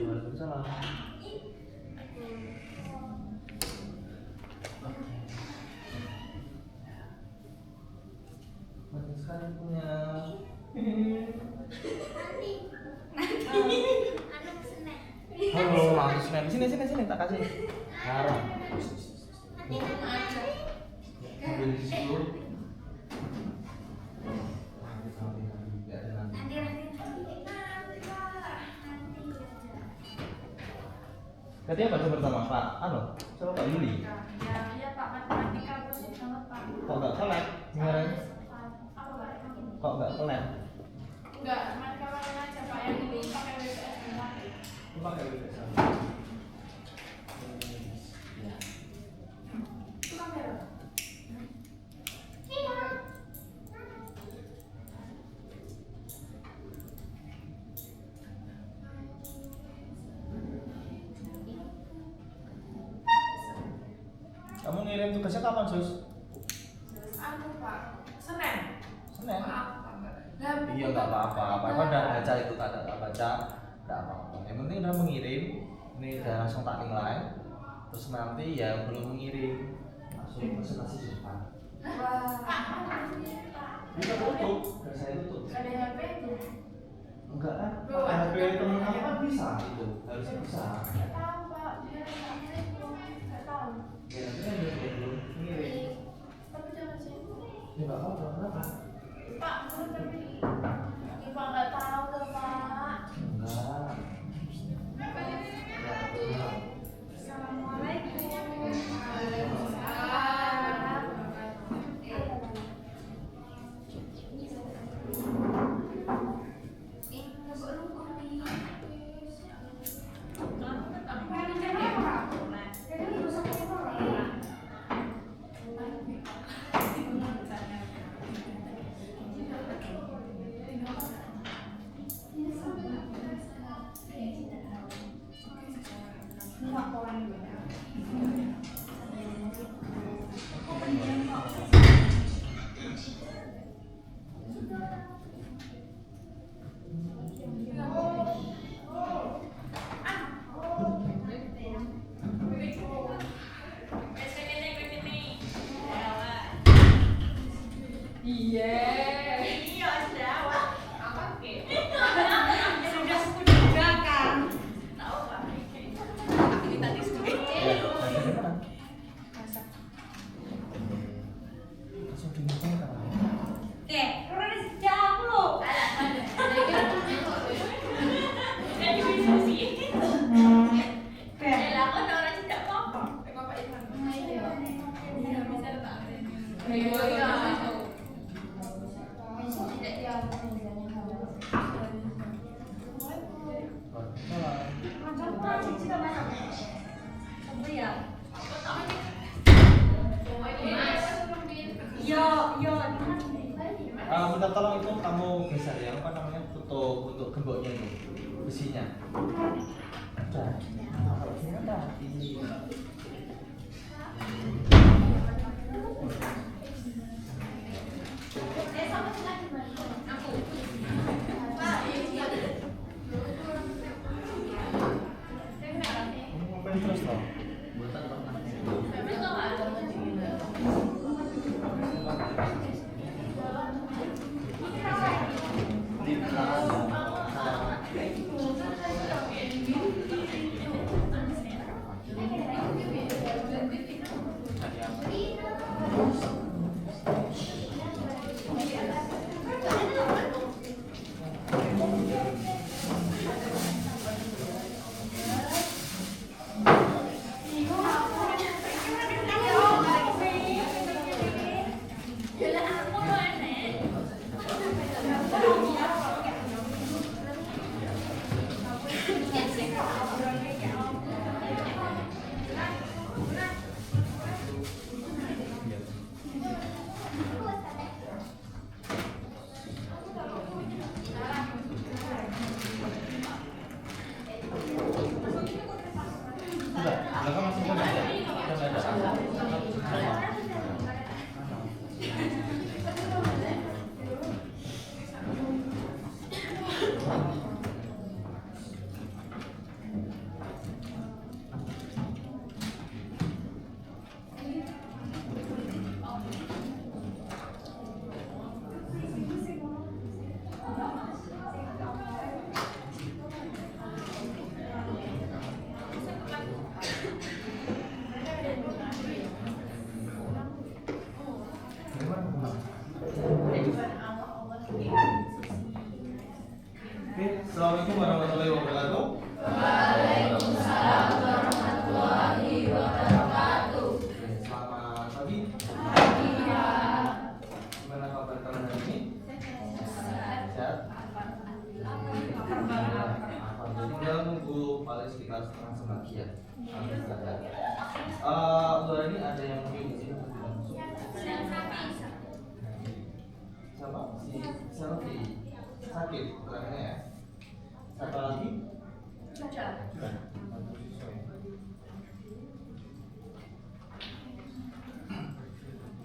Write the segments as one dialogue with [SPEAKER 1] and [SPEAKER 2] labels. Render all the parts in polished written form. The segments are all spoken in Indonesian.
[SPEAKER 1] Waalaikumsalam. Banyak sekali punya. Halo, langsung Senin. Sini tak kasih. Haram. Ambil di situ. Katanya baca bersama Pak sama Pak Yuli.
[SPEAKER 2] Ya Pak, matematika pusing banget Pak.
[SPEAKER 1] Kok nggak kelet? Gimana? Kok nggak kelet?
[SPEAKER 2] Enggak, matematika lain aja Pak, yang ini pakai WPS semua.
[SPEAKER 1] Pakai WPS.
[SPEAKER 2] Itu kamera.
[SPEAKER 1] Kamu ngirim tugasnya kapan, Sus?
[SPEAKER 2] Pak, Senin.
[SPEAKER 1] Senin?
[SPEAKER 2] Maaf, Pak.
[SPEAKER 1] Iya, nggak apa-apa. Apa udah baca itu, tak baca, nggak apa-apa. Yang penting udah mengirim, ini udah langsung tak nilai. Terus nanti ya belum mengirim, langsung presentasi di depan.
[SPEAKER 2] Wah.
[SPEAKER 1] Bisa tutup, nggak saya tutup.
[SPEAKER 2] Gak ada HP-nya.
[SPEAKER 1] Enggak kan? Pakai HP temen kamu kan bisa itu, harusnya bisa.
[SPEAKER 2] Nggak tahu Pak, dia nggak tahu.
[SPEAKER 1] Ya nanti kan dia belum mengirim.
[SPEAKER 2] Tapi jangan sih.
[SPEAKER 1] Ya nggak apa-apa, kenapa?
[SPEAKER 2] Pak, tapi Pak nggak tahu tuh Pak.
[SPEAKER 1] Enggak.
[SPEAKER 2] Assalamualaikum.
[SPEAKER 1] Minta tolong itu kamu geser ya, apa namanya, tutup untuk gemboknya itu besinya. Udah, kalau sini udah ini. Ini terus loh, buatan paling sekitar setengah jam lagi ya. Luar ini ada yang mungkin di sini atau tidak masuk? Siapa? Si Selfie sakit orangnya ya. Satu lagi? Sudah.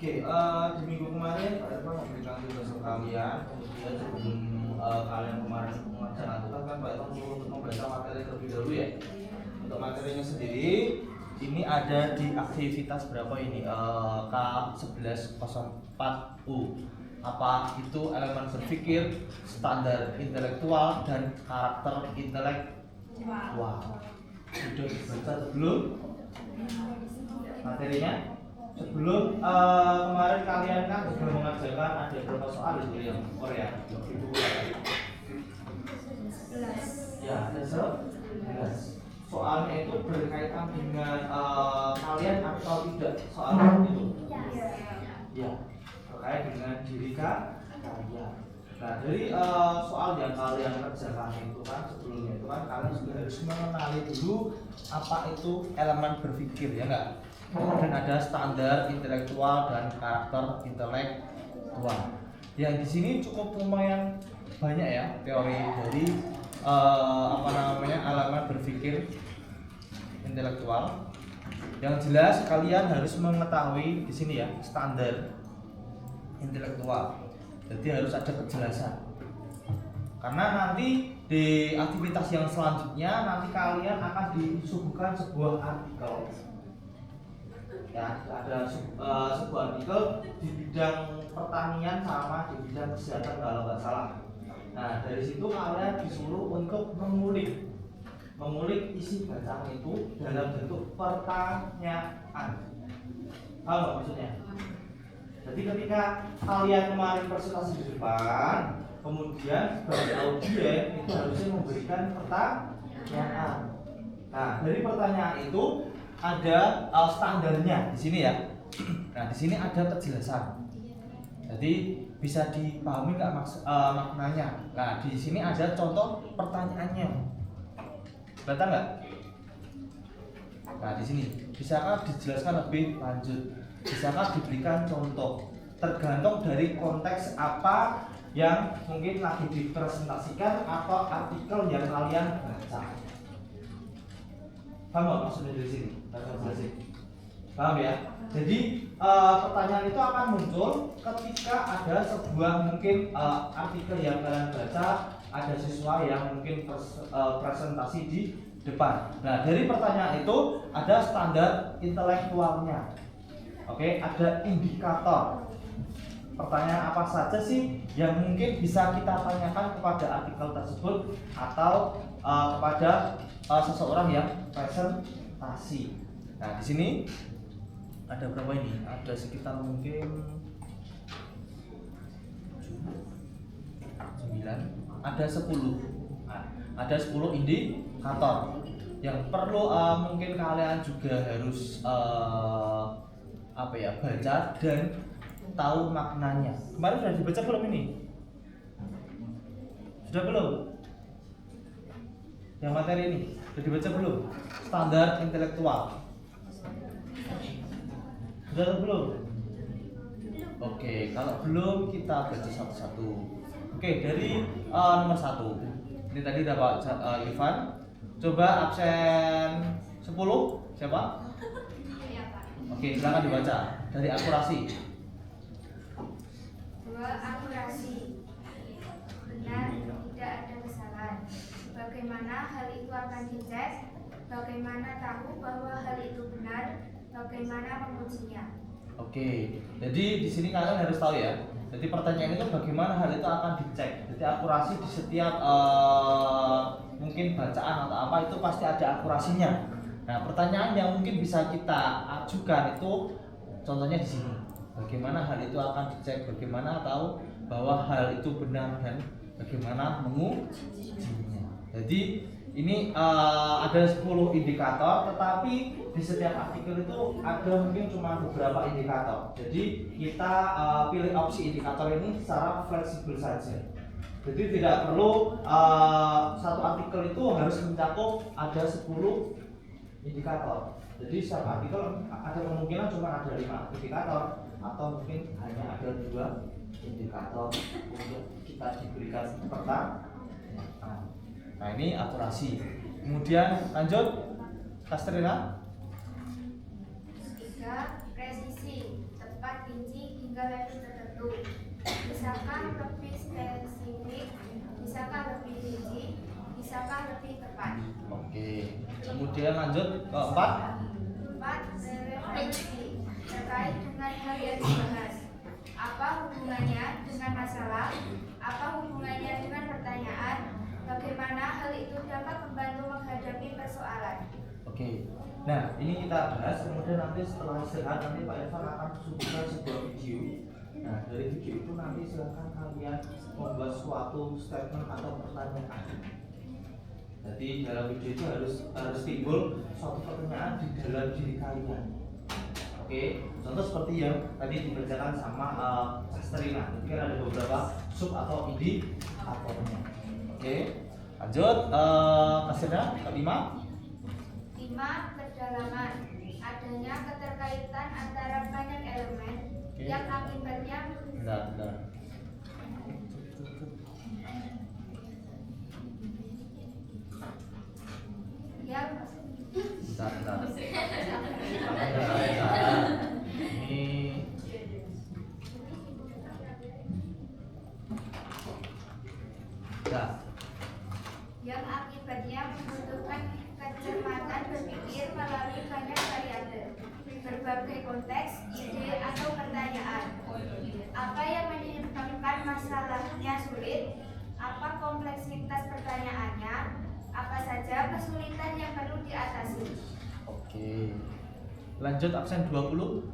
[SPEAKER 1] Oke, di minggu kemarin Pak Irfan memberikan tugas ke kalian. Kemudian sebelum kalian kemarin mengerjakan tugas kan Pak Irfan suruh untuk membaca materi terlebih dahulu ya. Untuk materinya sendiri, ini ada di aktivitas berapa ini? K1104U. Apa itu elemen berpikir, standar intelektual, dan karakter intelektual. Sudah dibaca sebelum materinya? Sebelum kemarin kalian kan sudah mengerjakan ada berapa soal itu yang Korea di buku tadi? 11. Ya, ada 11. Soalnya itu berkaitan dengan kalian atau tidak soal itu? Ya, terkait dengan diri kalian. Nah, dari soal yang kalian kerjakan itu kan sebelumnya itu kan kalian sudah harus mengenali dulu apa itu elemen berpikir ya enggak? Dan ada standar intelektual dan karakter intelektual. Yang di sini cukup lumayan banyak ya teori dari elemen berpikir intelektual. Yang jelas kalian harus mengetahui di sini ya standar intelektual. Jadi harus ada kejelasan. Karena nanti di aktivitas yang selanjutnya nanti kalian akan disuguhkan sebuah artikel. Ya, ada sebuah artikel di bidang pertanian sama di bidang kesehatan kalau nggak salah. Nah, dari situ kalian disuruh untuk mengulik isi bacaan itu dalam bentuk pertanyaan. Paham nggak maksudnya? Jadi ketika kalian kemarin presentasi di depan, kemudian sebagai audien itu harusnya memberikan pertanyaan. Nah, dari pertanyaan itu ada standarnya di sini ya. Nah, di sini ada kejelasan. Jadi bisa dipahami nggak maknanya. Nah, di sini ada contoh pertanyaannya. Kelihatan nggak? Nah, di sini bisakah dijelaskan lebih lanjut? Bisakah diberikan contoh? Tergantung dari konteks apa yang mungkin lagi dipresentasikan atau artikel yang kalian baca. Paham nggak maksudnya dari sini? Paham ya? Jadi pertanyaan itu akan muncul ketika ada sebuah mungkin artikel yang kalian baca, ada siswa yang mungkin presentasi di depan. Nah, dari pertanyaan itu ada standar intelektualnya. Oke, ada indikator. Pertanyaan apa saja sih yang mungkin bisa kita tanyakan kepada artikel tersebut atau kepada seseorang yang presentasi. Nah, di sini ada berapa ini? Ada sekitar mungkin 9, ada 10. Nah, ada 10 indikator yang perlu mungkin kalian juga harus baca dan tahu maknanya. Kemarin sudah dibaca belum ini? Sudah belum? Yang materi ini sudah dibaca belum? Standar intelektual. Sudah atau belum? Oke, kalau belum kita baca satu-satu. Oke, dari nomor 1. Ini tadi udah Pak Ivan. Coba absen 10. Siapa? Oke, silakan dibaca dari akurasi.
[SPEAKER 3] Akurasi, benar, tidak ada kesalahan. Bagaimana hal itu akan dicek? Bagaimana tahu bahwa hal itu benar? Bagaimana mengujinya?
[SPEAKER 1] Oke, jadi di sini kalian harus tahu ya. Jadi pertanyaan itu bagaimana hal itu akan dicek. Jadi akurasi di setiap mungkin bacaan atau apa itu pasti ada akurasinya. Nah, pertanyaan yang mungkin bisa kita ajukan itu contohnya di sini. Bagaimana hal itu akan dicek, bagaimana tahu bahwa hal itu benar dan bagaimana mengujinya. Jadi ini ada 10 indikator, tetapi di setiap artikel itu ada mungkin cuma beberapa indikator. Jadi kita pilih opsi indikator ini secara fleksibel saja. Jadi tidak perlu satu artikel itu harus mencakup ada 10 indikator. Jadi setiap artikel ada kemungkinan cuma ada 5 indikator atau mungkin hanya ada 2 indikator untuk kita diberikan pertanyaan. Nah ini akurasi. Kemudian lanjut, Kastrina.
[SPEAKER 3] 3. Presisi, tepat, rinci hingga level tertentu. Bisakah lebih spesifik? Bisakah lebih rinci? Bisakah lebih tepat?
[SPEAKER 1] Oke. Kemudian lanjut ke 4.
[SPEAKER 3] 4. Referensi, terkait dengan hal yang dibahas. Apa hubungannya dengan masalah? Apa hubungannya dengan pertanyaan? Bagaimana hal itu dapat membantu menghadapi persoalan?
[SPEAKER 1] Oke. Nah ini kita bahas. Kemudian nanti setelah istirahat nanti Pak Irfan akan suguhkan sebuah video. Nah dari video itu nanti silahkan kalian membuat suatu statement atau pertanyaan. Jadi dalam video itu harus timbul suatu pertanyaan di dalam diri kalian. Oke, contoh seperti yang tadi dikerjakan sama Kastrina. Mungkin ada beberapa sub atau indikatornya. Oke, lanjut Kastrina ke 5.
[SPEAKER 3] 5. Kedalaman, adanya keterkaitan antara banyak elemen yang akibatnya
[SPEAKER 1] Bentar.
[SPEAKER 3] yang
[SPEAKER 1] Bentar. Ini ya.
[SPEAKER 3] yang akibatnya membutuhkan kecermatan berpikir melalui banyak variabel, berbagai konteks, ide atau pertanyaan. Apa yang menyebabkan masalahnya sulit? Apa kompleksitas pertanyaannya? Apa saja kesulitan yang perlu diatasi?
[SPEAKER 1] Oke. Lanjut absen 20.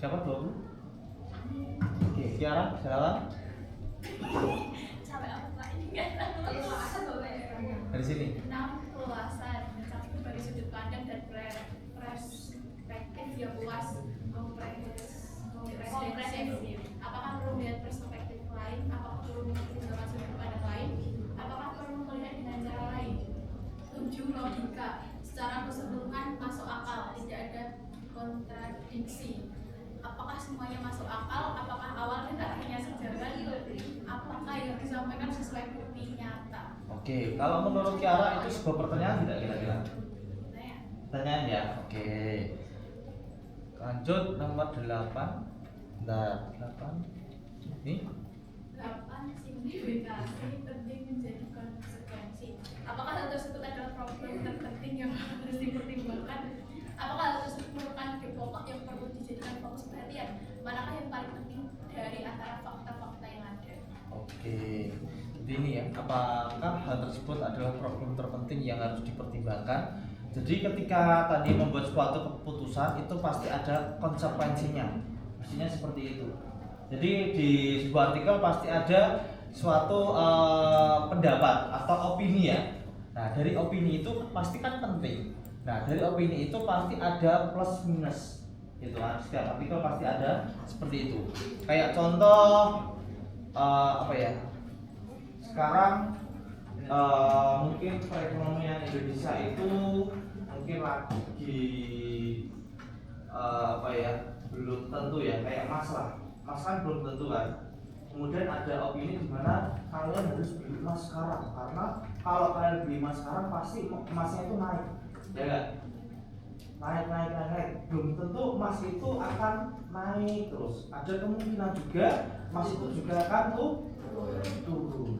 [SPEAKER 1] Siapa 20? Oke, Kiara, silakan.
[SPEAKER 2] Sampai apa ini kan?
[SPEAKER 1] Dari sini.
[SPEAKER 2] 6. Keluasan, mencakup berbagai sudut pandang dan perspektif yang luas, komprehensif. Apakah perlu melihat perspektif lain? Apakah perlu mempertimbangkan sudut pandang lain? Apakah perlu melihat dengan cara lain? 7. Logika, secara keseluruhan masuk akal, tidak ada kontradiksi. Apakah semuanya masuk akal? Apakah awalnya dan akhirnya sejalan? Apakah yang disampaikan sesuai bukti nyata?
[SPEAKER 1] Oke, kalau menurut Kiara itu sebuah pertanyaan tidak kira-kira? Pertanyaan ya. Oke. Lanjut nomor 8. Nah, 8. Ini
[SPEAKER 2] 8. Simplifikasi penting menjadi konsekuensi. Apakah hal tersebut adalah problem terpenting yang harus dipertimbangkan? Apakah hal tersebut merupakan pokok yang perlu dijadikan fokus perhatian? Manakah yang paling penting dari antara fakta-fakta yang ada?
[SPEAKER 1] oke. Jadi ini ya, apakah hal tersebut adalah problem terpenting yang harus dipertimbangkan? Jadi ketika tadi membuat suatu keputusan itu pasti ada konsekuensinya. Mestinya seperti itu. Jadi di sebuah artikel pasti ada suatu pendapat atau opini ya. Nah dari opini itu pasti kan penting. Nah dari opini itu pasti ada plus minus gitu kan. Setiap artikel pasti ada seperti itu. Kayak contoh apa ya? Sekarang mungkin perekonomian Indonesia itu mungkin lagi apa ya, belum tentu ya, kayak emas lah. Emas kan belum tentu kan. Kemudian ada opini di mana kalian harus beli emas sekarang, karena kalau kalian beli emas sekarang pasti emasnya itu naik, ya kan? Naik. Belum tentu emas itu akan naik terus. Ada kemungkinan juga emas itu juga akan turun.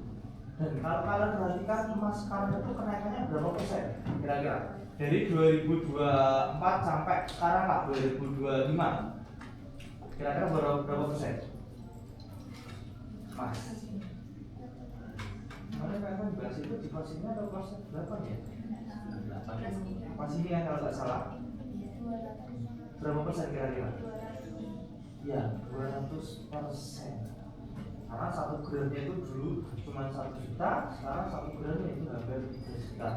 [SPEAKER 1] Dan kalau kalian perhatikan emas sekarang itu kenaikannya berapa persen kira-kira? Dari 2024 sampai sekarang lah 2025. Kira-kira berapa persen? Mas. Kemarin kan bahas itu di kelas ini atau kelas berapa ya? 8. Pas ini kan kalau nggak salah. Berapa persen kira-kira? Ya, 200%. Karena 1 gramnya itu dulu cuma 1 juta, sekarang 1 gramnya itu hampir 3 juta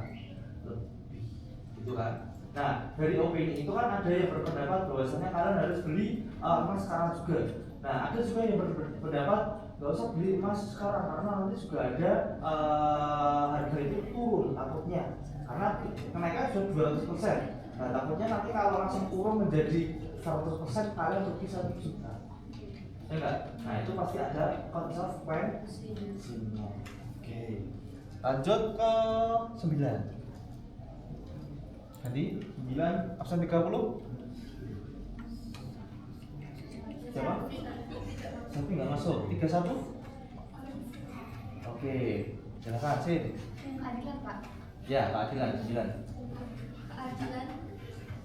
[SPEAKER 1] lebih, gitu kan? Nah dari opini itu kan ada yang berpendapat bahwasanya kalian harus beli emas sekarang juga. Nah ada juga yang berpendapat nggak usah beli emas sekarang karena nanti juga ada harga itu turun takutnya karena kenaikan sudah 200%. Nah takutnya nanti kalau langsung turun menjadi 100% kalian rugi 1 juta. Ya enggak? Nah itu pasti ada konsekuensinya. Oke. Lanjut ke 9. Ganti 9 absen 30. Siapa? Tapi nggak masuk. 31. Oke. Silakan Sin.
[SPEAKER 3] Keadilan, Pak.
[SPEAKER 1] Ya, keadilan 9.
[SPEAKER 3] Keadilan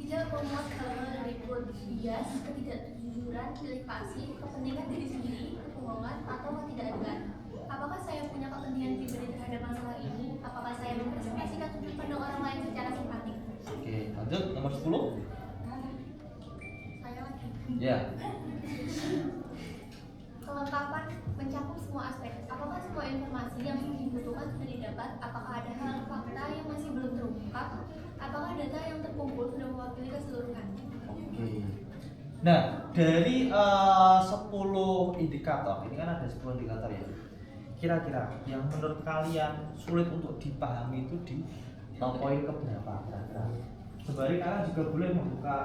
[SPEAKER 3] tidak memuat hal-hal ribut, bias, ketidakjujuran, pilih kasih, kepentingan diri sendiri, kebohongan, atau ketidakadilan. Apakah saya punya kepentingan pribadi terhadap masalah ini? Apakah saya mengekspresikan sudut pandang orang lain secara simpatik?
[SPEAKER 1] Oke, lanjut nomor 10.
[SPEAKER 3] Saya lagi.
[SPEAKER 1] Ya.
[SPEAKER 3] Kelengkapan mencakup semua aspek. Apakah semua informasi yang dibutuhkan sudah didapat? Apakah ada hal fakta yang masih belum terungkap? Apakah data yang terkumpul sudah mewakili keseluruhan?
[SPEAKER 1] Oke. Nah, dari 10 indikator, ini kan ada 10 indikator ya. Kira-kira yang menurut kalian sulit untuk dipahami itu di poin keberapa kira-kira? Sembari kalian juga boleh membuka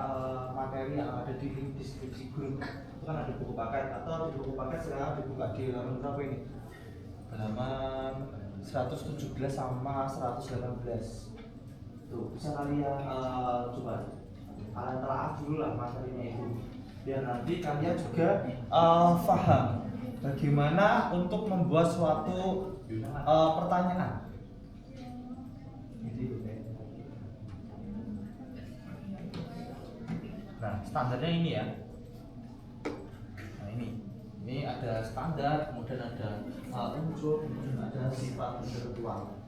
[SPEAKER 1] materi yang ada di link deskripsi grup. Itu kan ada buku paket atau di buku paket sekarang dibuka di halaman berapa ini? Halaman 117 sama 118. Tuh, bisa kalian coba kalian telaah dulu lah materinya itu biar nanti kalian juga paham bagaimana untuk membuat suatu pertanyaan. Nah, standarnya ini ya. Nah, ini ada standar, kemudian ada unsur, kemudian ada sifat intelektual.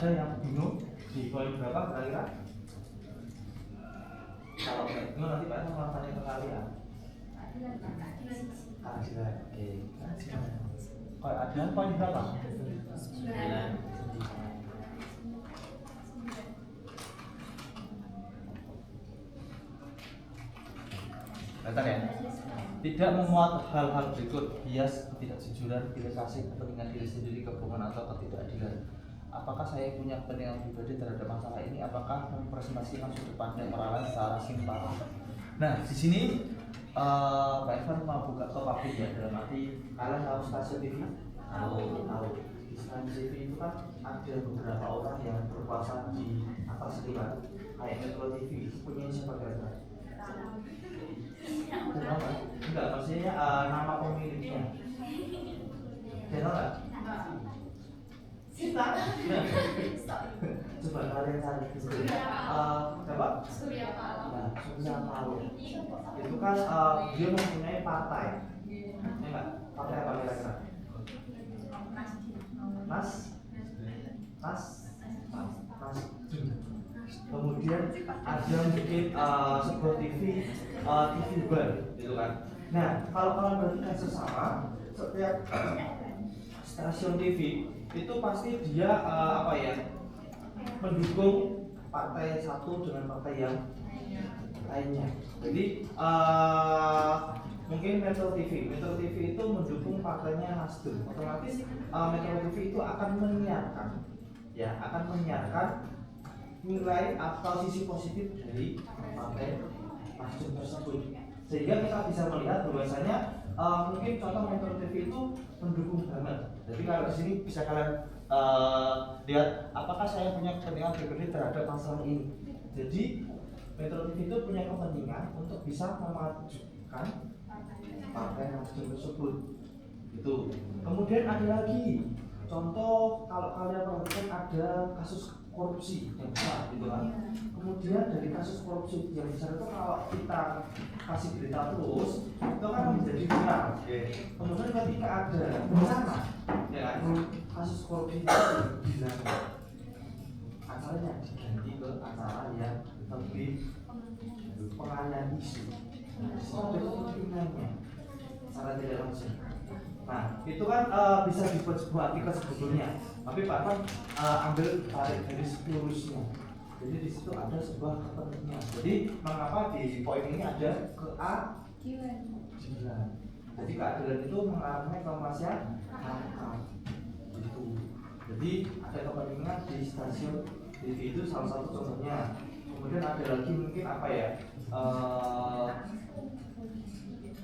[SPEAKER 1] Ada yang bingung di poin berapa kira-kira? Kalau nggak bingung nanti Pak mau tanya ke kalian. Keadilan, oke. Kalau ada poin berapa? 9. Bentar ya. Tidak memuat hal-hal berikut: bias, ketidakjujuran, pilih kasih, kepentingan diri sendiri, kebohongan atau ketidakadilan. Apakah saya punya kepentingan pribadi terhadap masalah ini? Apakah mempresentasikan sudut pandang orang lain secara simpatik? Nah, di sini Pak Irfan mau buka ke publik ya, dalam arti kalian tahu stasiun TV? Tahu. Di stasiun TV itu kan ada beberapa orang yang berkuasa di atas lingkungan, kayak Metro TV. Punya siapa kira-kira? Kenapa? Enggak, maksudnya nama pemiliknya. Kenal nggak? Kita. Coba kalian cari di sini. Siapa?
[SPEAKER 2] Surya Paloh.
[SPEAKER 1] Nah, Surya Paloh. Itu kan dia mempunyai partai. Ya enggak? Partai apa kira-kira? Nas. Kemudian ada mungkin sebuah TV Bar, gitu kan. Nah, kalau kalian perhatikan sesama, setiap stasiun TV itu pasti dia mendukung partai satu dengan partai yang lainnya. Jadi mungkin Metro TV itu mendukung partainya Nasdem. Otomatis Metro TV itu akan menyiarkan nilai atau sisi positif dari partai Nasdem tersebut. Sehingga kita bisa melihat bahwasanya mungkin contoh Metro TV itu mendukung banget. Jadi kalau di sini bisa kalian lihat apakah saya punya kepentingan pribadi terhadap masalah ini. Jadi Metro TV itu punya kepentingan untuk bisa memajukan partai Nasdem tersebut. Itu. Kemudian ada lagi contoh kalau kalian perhatikan ada kasus korupsi yang besar gitu kan. Kemudian dari kasus korupsi yang besar itu kalau kita kasih berita terus itu kan menjadi viral. Kemudian ketika ada bencana ya kan, kasus korupsi itu bilang acaranya diganti ke acara yang lebih pengalian isu. Itu ada kepentingannya secara tidak langsung. Nah, itu kan bisa dibuat sebuah artikel sebetulnya, tapi Pak Tan ambil tarik garis lurusnya. Jadi di situ ada sebuah kepentingan. Jadi mengapa di poin ini ada keadilan? Jadi keadilan itu mengarahnya ke masyarakat. Gitu. Jadi ada kepentingan di stasiun TV itu salah satu contohnya. Kemudian ada lagi mungkin apa ya?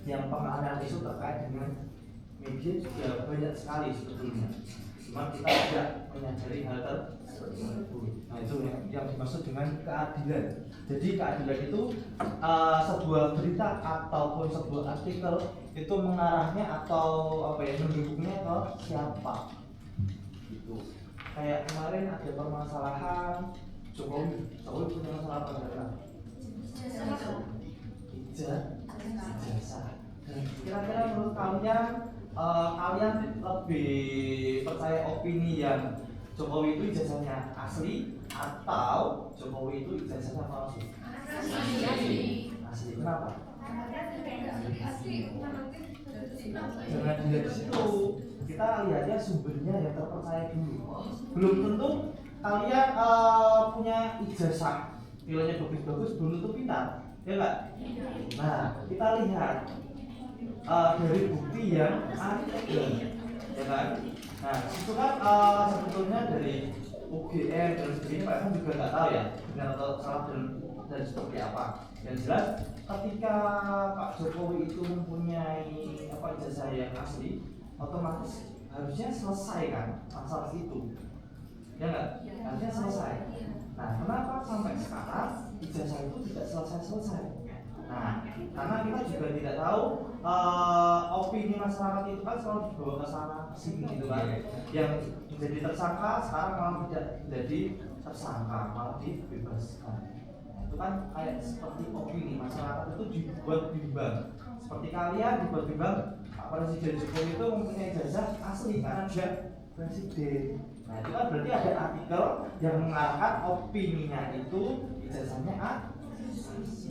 [SPEAKER 1] Yang pengalihan isu terkait dengan media juga banyak sekali sebetulnya. Cuma kita tidak menyadari hal tersebut. Nah itu yang dimaksud dengan keadilan. Jadi keadilan itu sebuah berita ataupun sebuah artikel itu mengarahnya atau apa ya mendukungnya ke siapa. Gitu. Kayak kemarin ada permasalahan Jokowi punya masalah apa enggak? Ijazah. Kira-kira menurut kalian kalian lebih percaya opini yang Jokowi itu ijazahnya asli atau Jokowi itu ijazahnya palsu? Asli. Kenapa? Jangan dilihat di situ. Kita lihatnya sumbernya yang terpercaya dulu. Belum tentu kalian punya ijazah nilainya bagus-bagus belum tentu pintar, ya enggak? Nah, kita lihat dari bukti yang ada, ya kan? Nah, itu kan sebetulnya dari UGM dan sebagainya, Pak Evan juga nggak tahu ya benar atau salah dan seperti apa. Yang jelas, ketika Pak Jokowi itu mempunyai ijazah yang asli, otomatis harusnya selesai kan masalah itu, ya nggak? Harusnya selesai. Nah, kenapa sampai sekarang ijazah itu tidak selesai? Nah, karena kita juga tidak tahu opini masyarakat itu kan selalu dibawa ke sana ke sini gitu kan. Yang menjadi tersangka sekarang malah tidak menjadi tersangka, malah dibebaskan. Itu kan kayak seperti opini masyarakat itu dibuat bimbang. Seperti kalian dibuat bimbang, Pak Presiden Jokowi itu mempunyai ijazah asli karena dia presiden. Nah, itu kan berarti ada artikel yang mengarahkan opininya itu ijazahnya asli.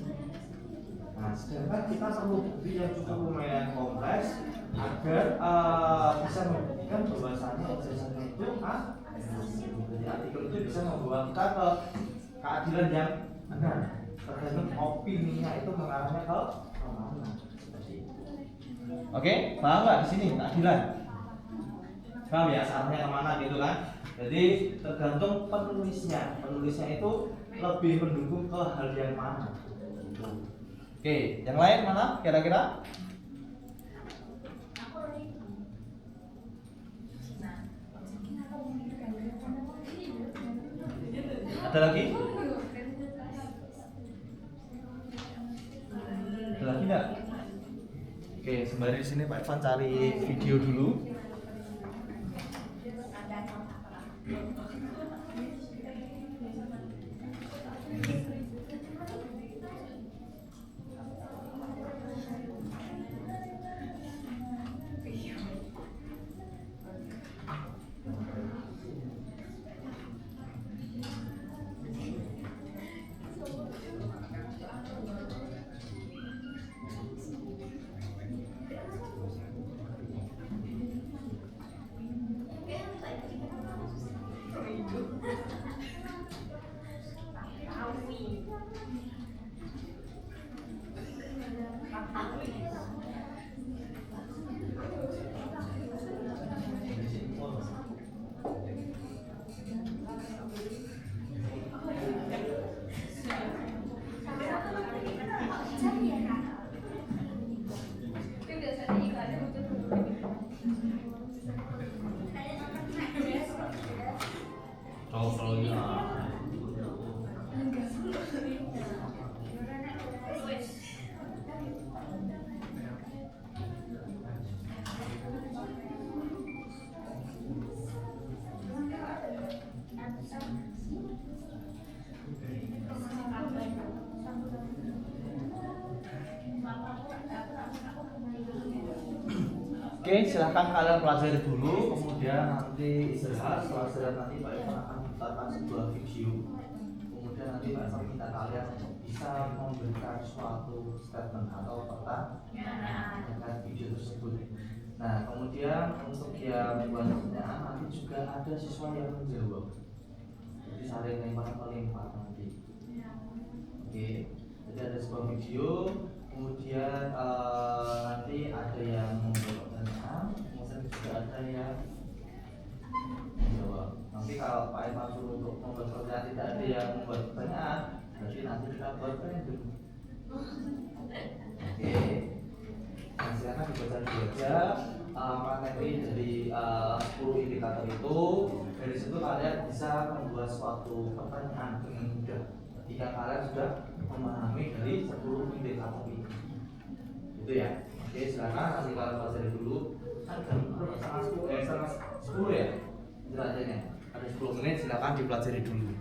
[SPEAKER 1] Nah, sedangkan kita perlu bukti yang cukup lumayan kompleks agar bisa membuktikan bahwasannya ijazahnya itu asli. Jadi artikel itu bisa membawa kita ke keadilan yang benar. Tergantung opininya itu mengarahnya ke mana. Oke, paham nggak di sini keadilan? Paham ya arahnya kemana gitu kan? Jadi tergantung penulisnya. Penulisnya itu lebih mendukung ke hal yang mana. Gitu. Oke, yang lain mana kira-kira? Ada lagi? Ada lagi nggak? Oke, sembari di sini Pak Evan cari video dulu. Oke, silahkan kalian pelajari dulu, kemudian nanti istirahat. Setelah istirahat nanti Pak Irfan akan memutarkan sebuah video. Kemudian nanti Pak Irfan minta kalian bisa memberikan suatu statement atau pertanyaan dengan video tersebut. Nah, kemudian untuk yang buat pertanyaan nanti juga ada siswa yang menjawab. Jadi saling lempar-melempar nanti. Oke, jadi ada sebuah video. Kemudian nanti ada yang membuat pertanyaan, kemudian juga ada yang menjawab. Nanti kalau Pak Irfan suruh untuk membuat pertanyaan tidak ada yang membuat pertanyaan, berarti nanti kita buat random. Oke, nah silakan dibaca dulu aja materi dari 10 indikator itu. Dari situ kalian bisa membuat suatu pertanyaan dengan mudah jika kalian sudah memahami dari 10 indikator ini. Itu ya. Oke, silakan nanti kalian pelajari dulu. Setengah 10 ya. Jelajahnya. Ada 10 menit, silakan dipelajari dulu.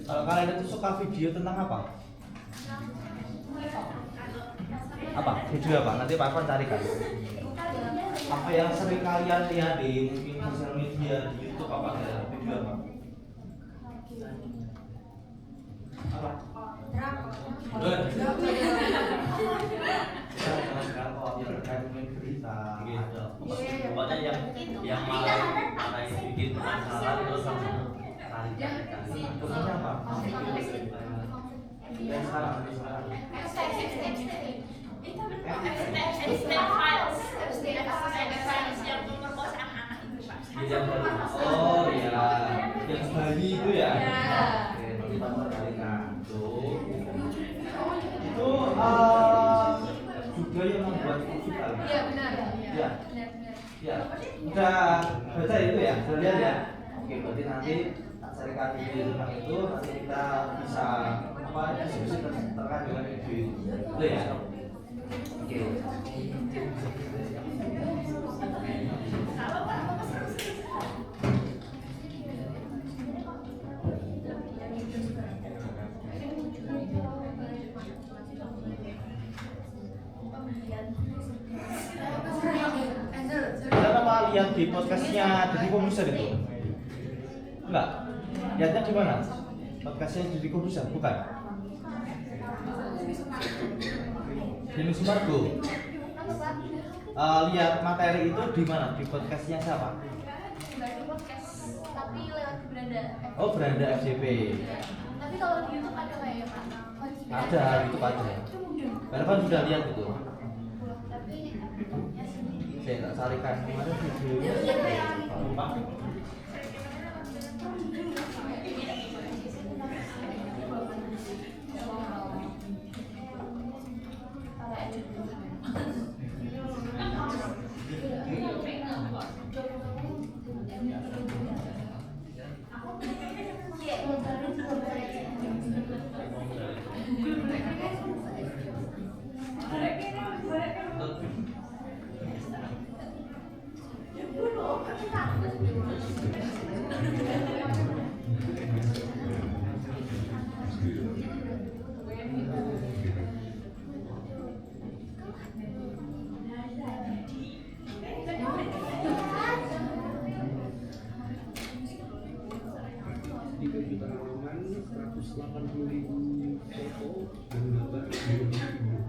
[SPEAKER 1] Kalau kalian itu suka video tentang apa? Apa? Video apa? Nanti Pak Irfan carikan. Apa yang sering kalian lihat di mungkin sosial media, di YouTube apa ya? Video apa? Apa? Yang terkait dengan berita, ada. Pokoknya yang malah yang bikin penasaran terus Khususnya apa? Dan sekarang oh iya, yang bayi itu ya? Oke, nanti tambah kali tuh. Itu juga yang membuat kita.
[SPEAKER 2] Iya benar.
[SPEAKER 1] Iya. Ya, udah baca itu ya, sudah lihat ya. Oke, berarti nanti carikan video tentang itu, nanti kita bisa apa diskusi terkait dengan video itu. Itu ya. Oke. Kalian apa lihat di podcastnya Deddy Kobuser itu? Enggak? Lihatnya di mana? Podcastnya Deddy Kobuser, bukan? Denny Sumargo. Lihat materi itu di mana? Di podcastnya siapa?
[SPEAKER 2] Enggak di podcast, tapi lewat Beranda.
[SPEAKER 1] Oh, Beranda FJP.
[SPEAKER 2] Tapi kalau di YouTube ada nggak ya Pak?
[SPEAKER 1] Ada, itu ada. Karena kan sudah lihat itu.
[SPEAKER 2] Tapi
[SPEAKER 1] Saya nggak carikan kemarin videonya. Pak.
[SPEAKER 4] 3 juta halaman, 180.000 foto dan gambar 20 video.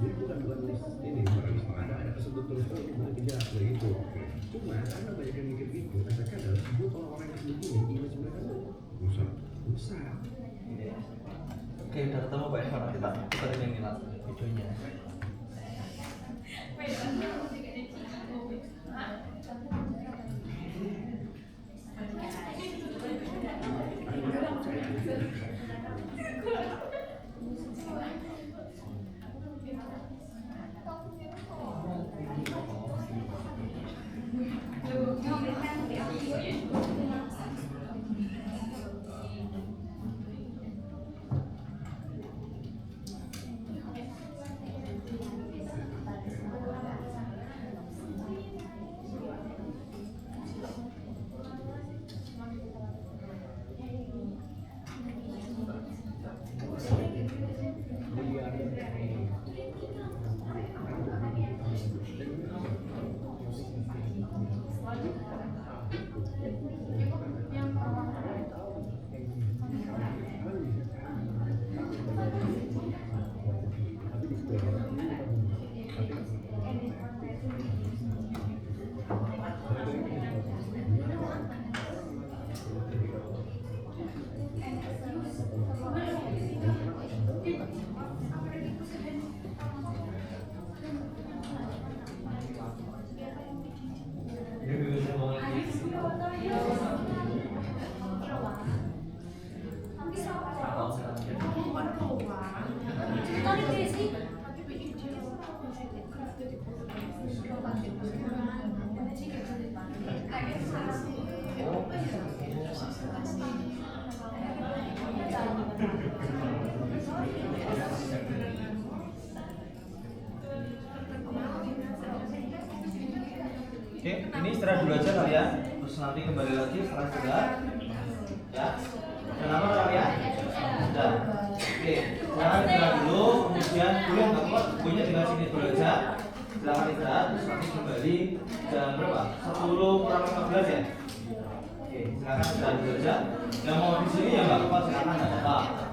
[SPEAKER 4] Jadi bukan ini ada kesebut terus tidak begitu. Cuma karena banyak yang mikir gitu, efeknya adalah buat orang-orang yang begini, image mereka tuh rusak.
[SPEAKER 1] Oke, udah ketemu Pak Irfan, kita ini videonya. Oke, ini istirahat dulu aja kalian, terus nanti kembali lagi setelah istirahat. Ya, kenapa kalian? Sudah. Oke, sekarang istirahat dulu, kemudian dulu yang nggak kuat, bukunya tinggal sini dulu aja. Silahkan istirahat, terus nanti kembali jam berapa? 10:15 ya. Oke, silakan istirahat dulu aja. Yang mau di sini ya nggak kuat, silakan nggak apa-apa.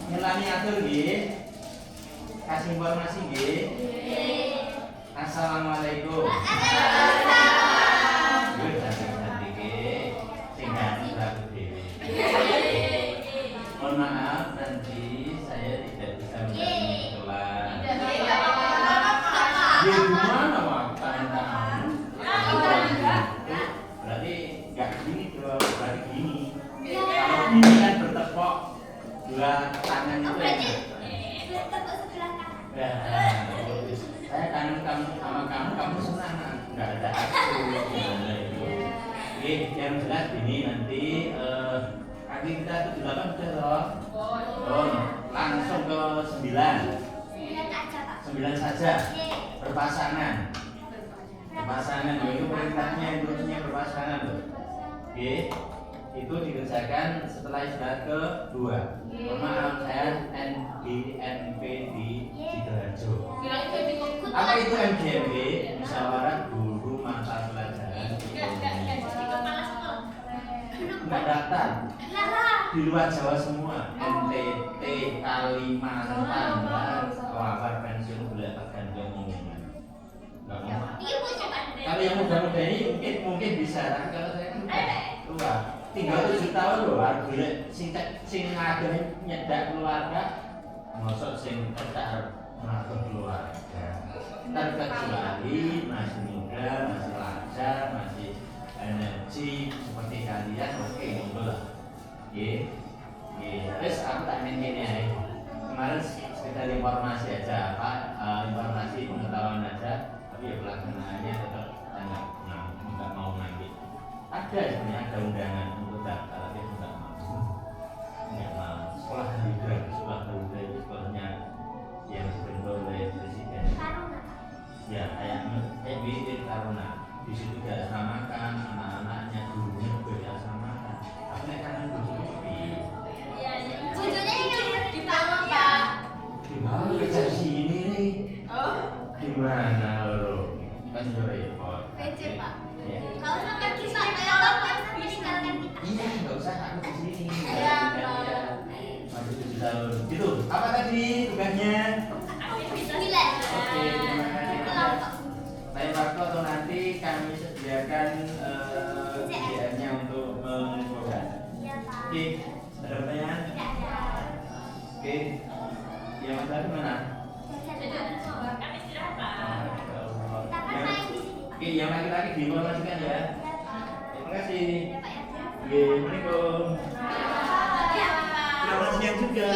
[SPEAKER 1] Ngelani atur nggih. Kasih informasi nggih. Assalamualaikum. Mohon maaf nanti saya tidak bisa mendampingi kelas. Ya gimana Pak? Berarti nggak gini dong, berarti gini. Kalau gini kan bertepok dua tangan itu. Ya, saya kangen kamu sama kamu senang, nggak ada aku. Oke, yang jelas ini nanti kaki kita 78 sudah toh? Oh, langsung ke 9 saja berpasangan. Berpasangan itu perintahnya instruksinya berpasangan loh. Oke, itu dikerjakan setelah istirahat kedua. Mohon maaf saya NBNP di Sidoarjo. Apa itu MGMP? Musyawarah Guru Mata Pelajaran nggak daftar di luar Jawa semua, NTT, Kalimantan, Wawar pensiun boleh tergantung pengumuman. Nggak mau. Kalau yang muda-muda ini mungkin bisa, tapi kalau saya kan tua, tinggal 7 tahun loh, boleh sing ada nyedak keluarga, masuk sing tidak mengatur keluarga. Terkecuali masih muda, masih lancar, masih energi seperti kalian, oke, ngono lah. Terus aku tak ingin ya. Kemarin sekedar informasi aja, informasi pengetahuan aja, tapi ya pelaksanaannya tetap nggak mau nanti. Ada sebenarnya ada undangan untuk daftar, tapi nggak mau. Sekolah Garuda itu sekolahnya yang dibentuk oleh presiden. Ya kayak BIT Taruna. Di situ diasramakan anak-anaknya, gurunya juga diasramakan. Tapi nek kangen bojo piye? Gimana kerja di sini nih? Gimana lo? Kan juga repot. Ya. Iya, nggak usah aku di sini. Masih 7 tahun. Gitu. Apa tadi tugasnya? Oke, terima kasih. Saya waktu atau nanti kami sediakan ujiannya untuk mengumpulkan. Oke, ada pertanyaan? Oke, yang mas lagi mana? Oke, yang laki-laki diinformasikan ya. Terima kasih. Oke, Assalamualaikum. Selamat siang juga.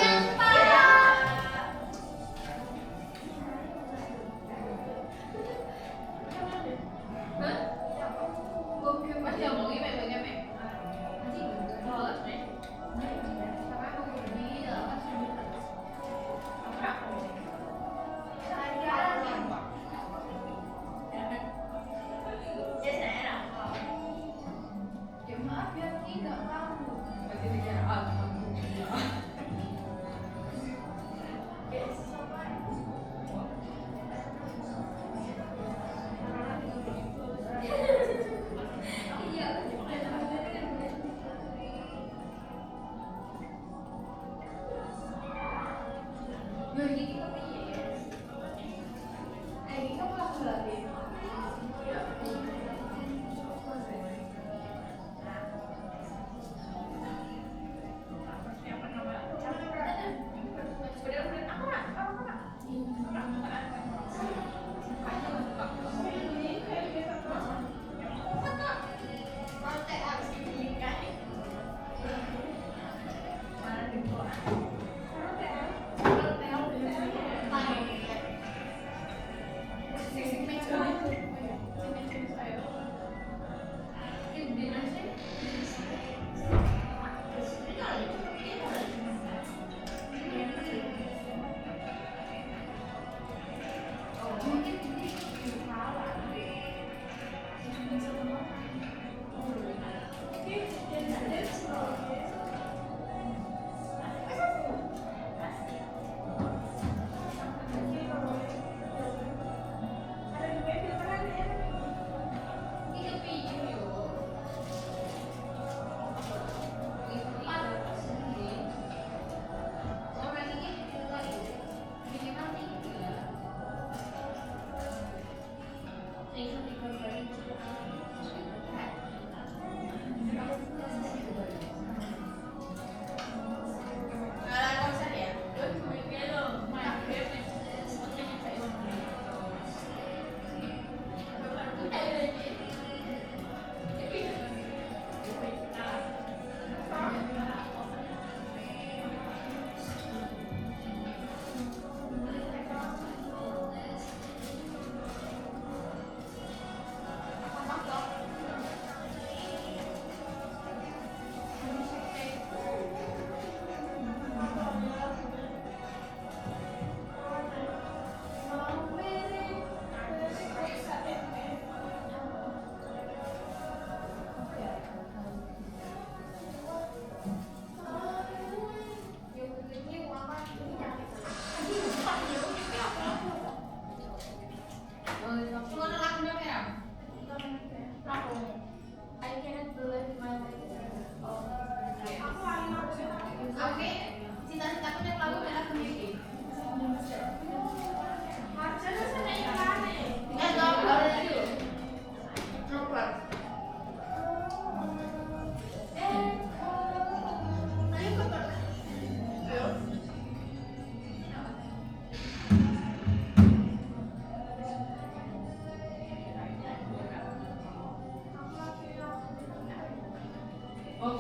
[SPEAKER 2] Sing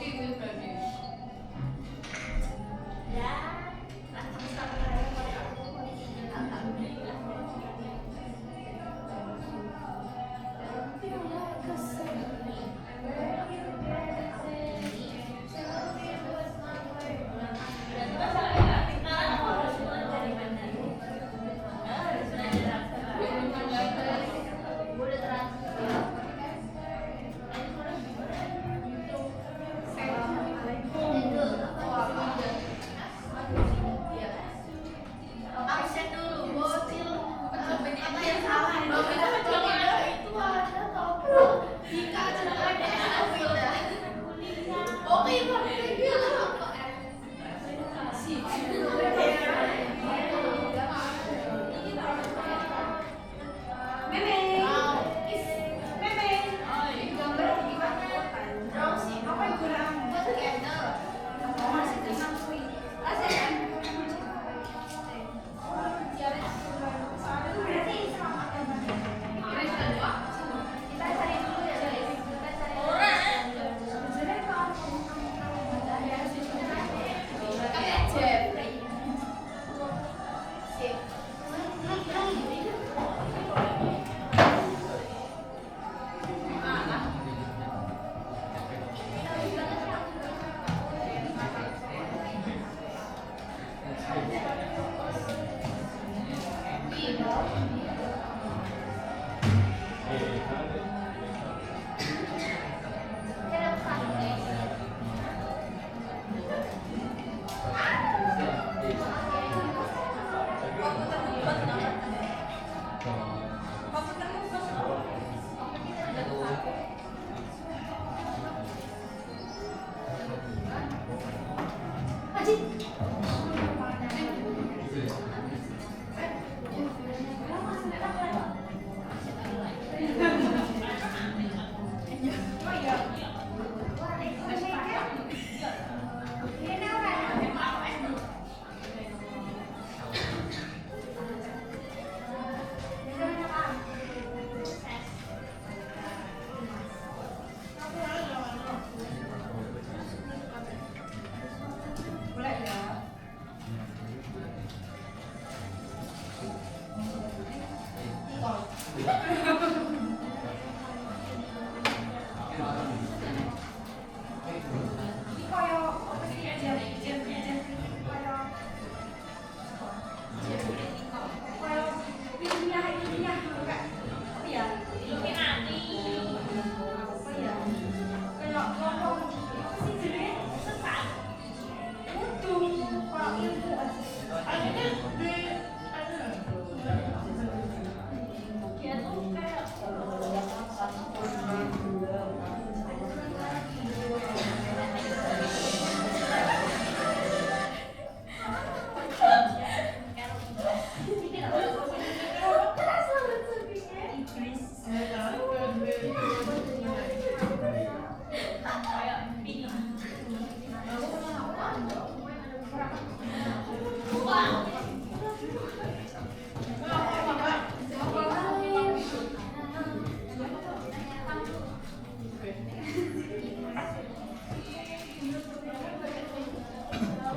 [SPEAKER 2] Oke, gue berarti.
[SPEAKER 3] Ya, langsung sampai alhamdulillah.
[SPEAKER 2] Absen dulu, bocil. Apa yang salah? Itu ada topo. Jika cerita beda. Oke,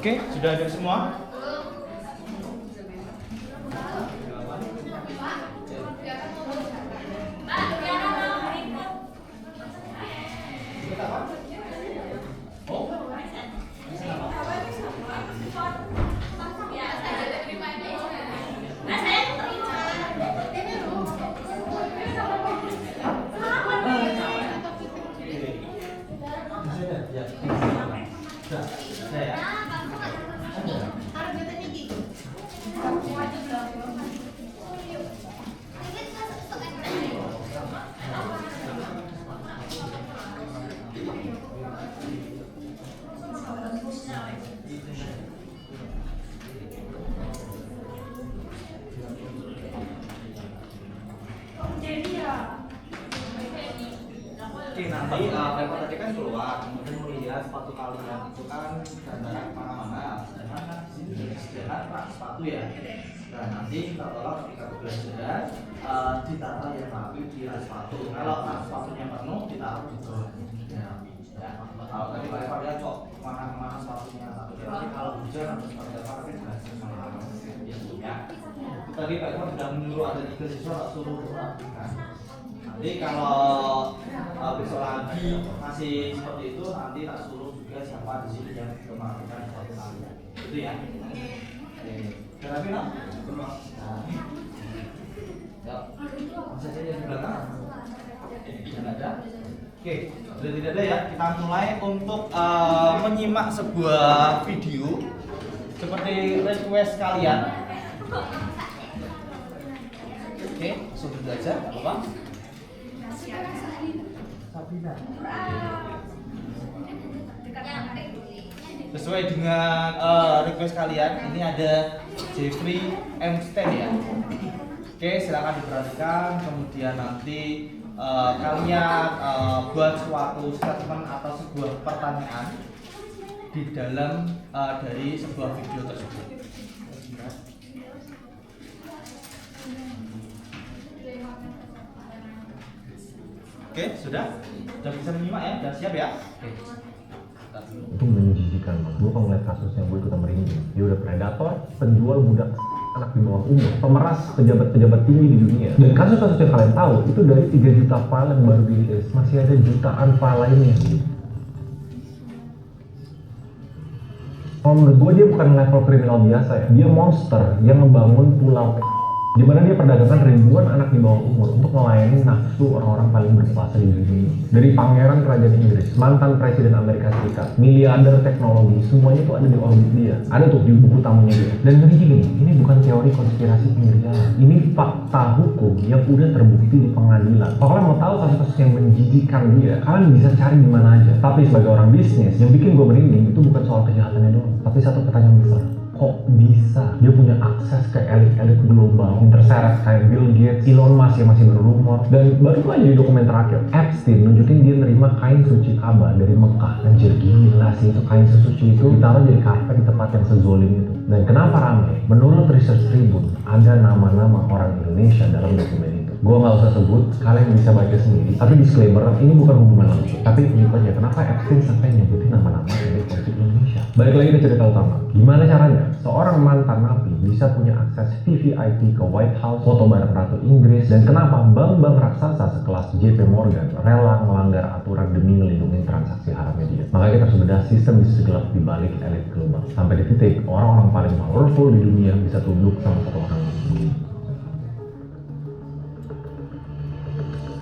[SPEAKER 1] Oke, sudah ada semua? Oke, nanti paper tadi kan keluar, kemudian melihat sepatu kalian itu kan gambaran mana-mana, sedangkan di sini disediakan rak sepatu ya. Nah, nanti kita tolong ketika pembelajaran ditata yang rapi di rak sepatu. Kalau rak sepatunya penuh, ditaruh di bawah yang rapi. Ya. Kalau tadi Pak Eva dia cok makan sepatunya satu nanti kalau hujan atau seperti apa tapi berhasil ya. Tadi Pak Eva sudah menyuruh ada 3 siswa tak suruh merapikan. Nanti kalau besok lagi masih seperti itu nanti tak suruh juga siapa di sini yang merapikan sepatu kalian. Itu ya. Oke. Terapi nak? Ya. Masih ada yang di belakang? Tidak ada. Oke, sudah tidak ada ya. Kita mulai untuk menyimak sebuah video seperti request kalian. Oke, langsung aja, nggak apa-apa. Sabina. Sesuai dengan request kalian, ini ada Jeffrey Einstein ya. Oke, silakan diperhatikan. Kemudian nanti kalian buat suatu statement atau sebuah pertanyaan di dalam dari sebuah video tersebut. Oke, sudah bisa menyimak ya, sudah siap ya. Oke.
[SPEAKER 5] Itu menjijikan banget. Gue kalau ngeliat kasusnya gue ikutan merinding. Dia udah predator, penjual budak anak di bawah umur, pemeras pejabat-pejabat tinggi di dunia. Dan kasus-kasus yang kalian tahu itu dari 3 juta file yang baru dirilis, masih ada jutaan file lainnya. Kalau menurut gue dia bukan level kriminal biasa ya, dia monster yang ngebangun pulau di mana dia perdagangkan ribuan anak di bawah umur untuk melayani nafsu orang-orang paling berkuasa di dunia. Dari pangeran kerajaan Inggris, mantan presiden Amerika Serikat, miliarder teknologi, semuanya itu ada di orbit dia. Ada tuh di buku tamunya dia. Dan ngeri gini, ini bukan teori konspirasi pinggir jalan. Ini fakta hukum yang udah terbukti di pengadilan. Kalau kalian mau tahu kasus-kasus yang menjijikkan dia, kalian bisa cari di mana aja. Tapi sebagai orang bisnis, yang bikin gue merinding itu bukan soal kejahatannya doang, tapi satu pertanyaan besar. Kok bisa dia punya akses ke elit-elit global yang terseret kayak Bill Gates, Elon Musk yang masih berumur. Dan baru aja di dokumen terakhir, Epstein nunjukin dia nerima kain suci Ka'bah dari Mekah. Anjir, gila sih, itu kain sesuci itu ditaruh jadi karpet di tempat yang sezolim itu. Dan kenapa ramai? Menurut Research Tribune, ada nama-nama orang Indonesia dalam dokumen itu. Gue nggak usah sebut, kalian bisa baca sendiri. Tapi disclaimer, ini bukan hubungan langsung. Tapi penyebabnya kenapa Epstein sampai nyebutin nama-nama elit politik Indonesia. Balik lagi ke cerita utama. Gimana caranya seorang mantan napi bisa punya akses VVIP ke White House, foto bareng Ratu Inggris, dan kenapa bank-bank raksasa sekelas JP Morgan rela melanggar aturan demi melindungi transaksi haramnya dia. Makanya kita harus bedah sistem bisnis gelap di balik elit global. Sampai di titik orang-orang paling powerful di dunia bisa tunduk sama satu orang.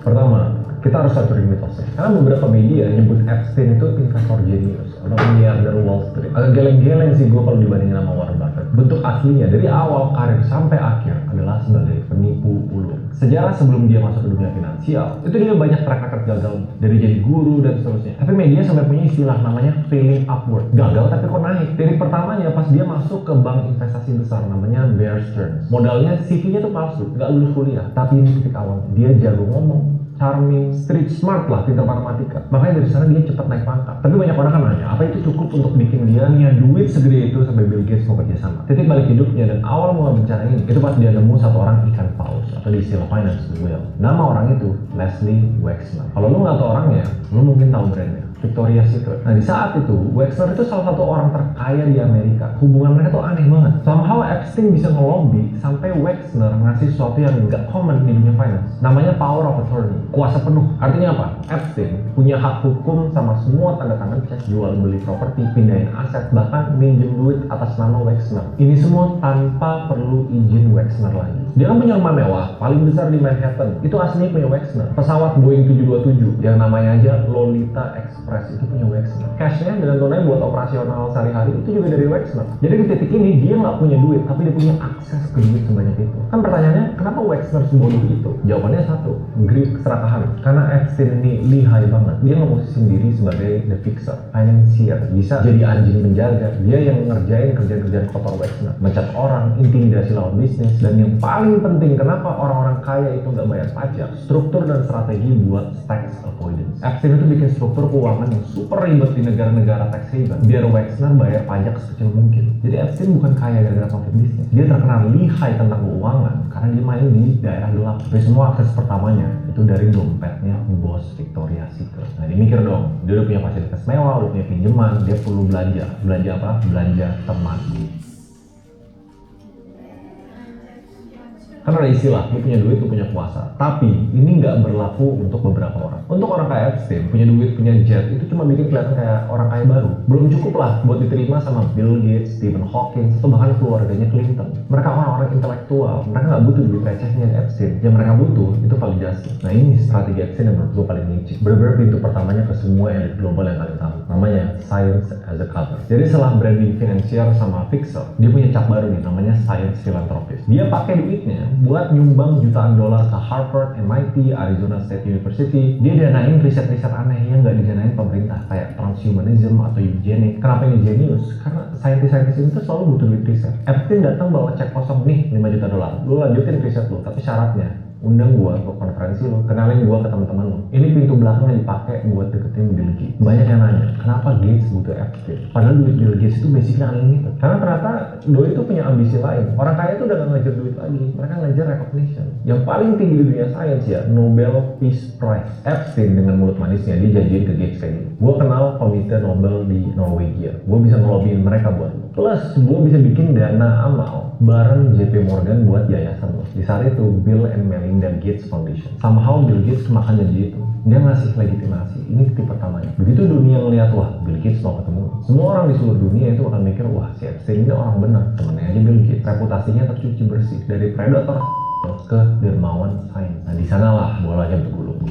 [SPEAKER 5] Pertama, kita harus hancurin mitosnya. Karena beberapa media nyebut Epstein itu investor jenius atau miliarder Wall Street. Agak geleng-geleng sih gue kalau dibandingin sama Warren Buffett. Bentuk aslinya dari awal karir sampai akhir adalah sebagai penipu ulung. Sejarah sebelum dia masuk ke dunia finansial, itu dia banyak track record gagal dari jadi guru dan seterusnya. Tapi media sampai punya istilah namanya failing upward. Gagal tapi kok naik. Dari pertamanya pas dia masuk ke bank investasi besar namanya Bear Stearns. Modalnya CV-nya tuh palsu, nggak lulus kuliah. Tapi ini titik awal, dia jago ngomong, charming, street smart lah, pintar matematika. Makanya dari sana dia cepat naik pangkat. Tapi banyak orang kan nanya, apa itu cukup untuk bikin dia punya duit segede itu sampai Bill Gates mau kerja sama? Titik balik hidupnya dan awal mula bencana ini, itu pas dia nemu satu orang ikan paus atau di istilah finance whale. Nama orang itu Leslie Wexner. Kalau lu nggak tahu orangnya, lu mungkin tahu brandnya. Victoria's Secret. Nah di saat itu, Wexner itu salah satu orang terkaya di Amerika. Hubungan mereka tuh aneh banget. Somehow Epstein bisa ngelobi sampai Wexner ngasih sesuatu yang nggak common di dunia finance. Namanya power of attorney, kuasa penuh. Artinya apa? Epstein punya hak hukum sama semua tanda tangan cek jual beli properti, pindahin aset, bahkan minjem duit atas nama Wexner. Ini semua tanpa perlu izin Wexner lagi. Dia kan punya rumah mewah, paling besar di Manhattan. Itu aslinya punya Wexner. Pesawat Boeing 727 yang namanya aja Lolita Express itu punya Wexner. Cashnya dengan tunai buat operasional sehari-hari itu juga dari Wexner. Jadi di titik ini dia nggak punya duit, tapi dia punya akses ke duit sebanyak itu. Kan pertanyaannya, kenapa Wexner sebodoh itu? Jawabannya satu, greed, keserakahan. Karena Epstein ini lihai banget. Dia ngeposisin diri sebagai the fixer, financier, bisa jadi anjing penjaga. Dia yang ngerjain kerjaan-kerjaan kotor Wexner, mencat orang, intimidasi lawan bisnis, dan yang paling paling penting kenapa orang-orang kaya itu nggak bayar pajak, struktur dan strategi buat tax avoidance. Epstein itu bikin struktur keuangan yang super ribet di negara-negara tax haven biar Wexner bayar pajak sekecil mungkin. Jadi Epstein bukan kaya gara-gara profit bisnis, dia terkenal lihai tentang keuangan karena dia main di daerah gelap. Tapi semua akses pertamanya itu dari dompetnya bos Victoria's Secret. Nah dia mikir dong, dia udah punya fasilitas mewah, udah punya pinjaman, dia perlu belanja apa? Belanja teman. Kan ada istilah, lu punya duit, lu punya kuasa. Tapi ini nggak berlaku untuk beberapa orang. Untuk orang kayak Epstein, punya duit, punya jet, itu cuma bikin kelihatan kayak orang kaya baru. Belum cukup lah buat diterima sama Bill Gates, Stephen Hawking, atau bahkan keluarganya Clinton. Mereka orang-orang intelektual, mereka nggak butuh duit recehnya Epstein. Yang mereka butuh itu validasi. Nah ini strategi Epstein yang menurut gue paling licik. Bener-bener pintu pertamanya ke semua elit global yang kalian tahu. Namanya Science as a Cover. Jadi setelah branding finansial sama Fixer, dia punya cap baru nih, namanya Science Philanthropist. Dia pakai duitnya buat nyumbang jutaan dolar ke Harvard, MIT, Arizona State University. Dia danain riset-riset aneh yang nggak didanain pemerintah kayak transhumanism atau eugenics. Kenapa ini jenius? Karena saintis-saintis itu selalu butuh duit riset. Epstein datang bawa cek kosong nih 5 juta dolar. Lu lanjutin riset lu, tapi syaratnya undang gua ke konferensi lu, kenalin gua ke teman-teman lu. Ini pintu belakang yang dipakai buat deketin Bill Gates. Banyak yang nanya, kenapa Gates butuh Epstein? Padahal duit Bill Gates itu basically unlimited. Karena ternyata doi itu punya ambisi lain. Orang kaya itu udah gak ngejar duit lagi, mereka ngejar recognition. Yang paling tinggi di dunia sains ya, Nobel Peace Prize. Epstein dengan mulut manisnya dia janjiin ke Gates kayak gini. Gua kenal komite Nobel di Norwegia. Gua bisa ngelobiin mereka buat lu. Plus, gue bisa bikin dana amal bareng JP Morgan buat yayasan lo. Di saat itu, Bill and Melinda Gates Foundation. Somehow Bill Gates kemakan janji itu. Dia ngasih legitimasi. Ini titik pertamanya. Begitu dunia ngeliat, wah Bill Gates mau ketemu. Semua orang di seluruh dunia itu akan mikir, wah si Epstein ini orang benar. Temennya aja Bill Gates. Reputasinya tercuci bersih. Dari predator ke dermawan sains. Nah di sanalah bolanya bergulung.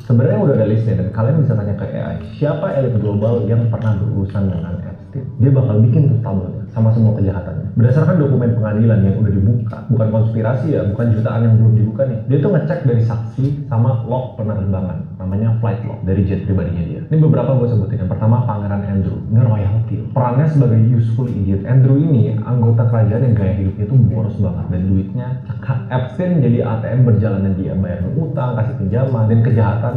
[SPEAKER 5] Sebenarnya udah ada listnya dan kalian bisa tanya ke AI, siapa elit global yang pernah berurusan dengan Epstein? Dia bakal bikin tuh tabelnya sama semua kejahatannya. Berdasarkan dokumen pengadilan yang udah dibuka, bukan konspirasi ya, bukan jutaan yang belum dibuka nih. Dia tuh ngecek dari saksi sama log penerbangan, namanya flight log dari jet pribadinya dia. Ini beberapa gue sebutin. Yang pertama Pangeran Andrew, ini royalty. Perannya sebagai useful idiot. Andrew ini anggota kerajaan yang gaya hidupnya tuh boros banget dan duitnya cekak. Epstein jadi ATM berjalannya dia, bayar utang, kasih pinjaman, dan kejahatan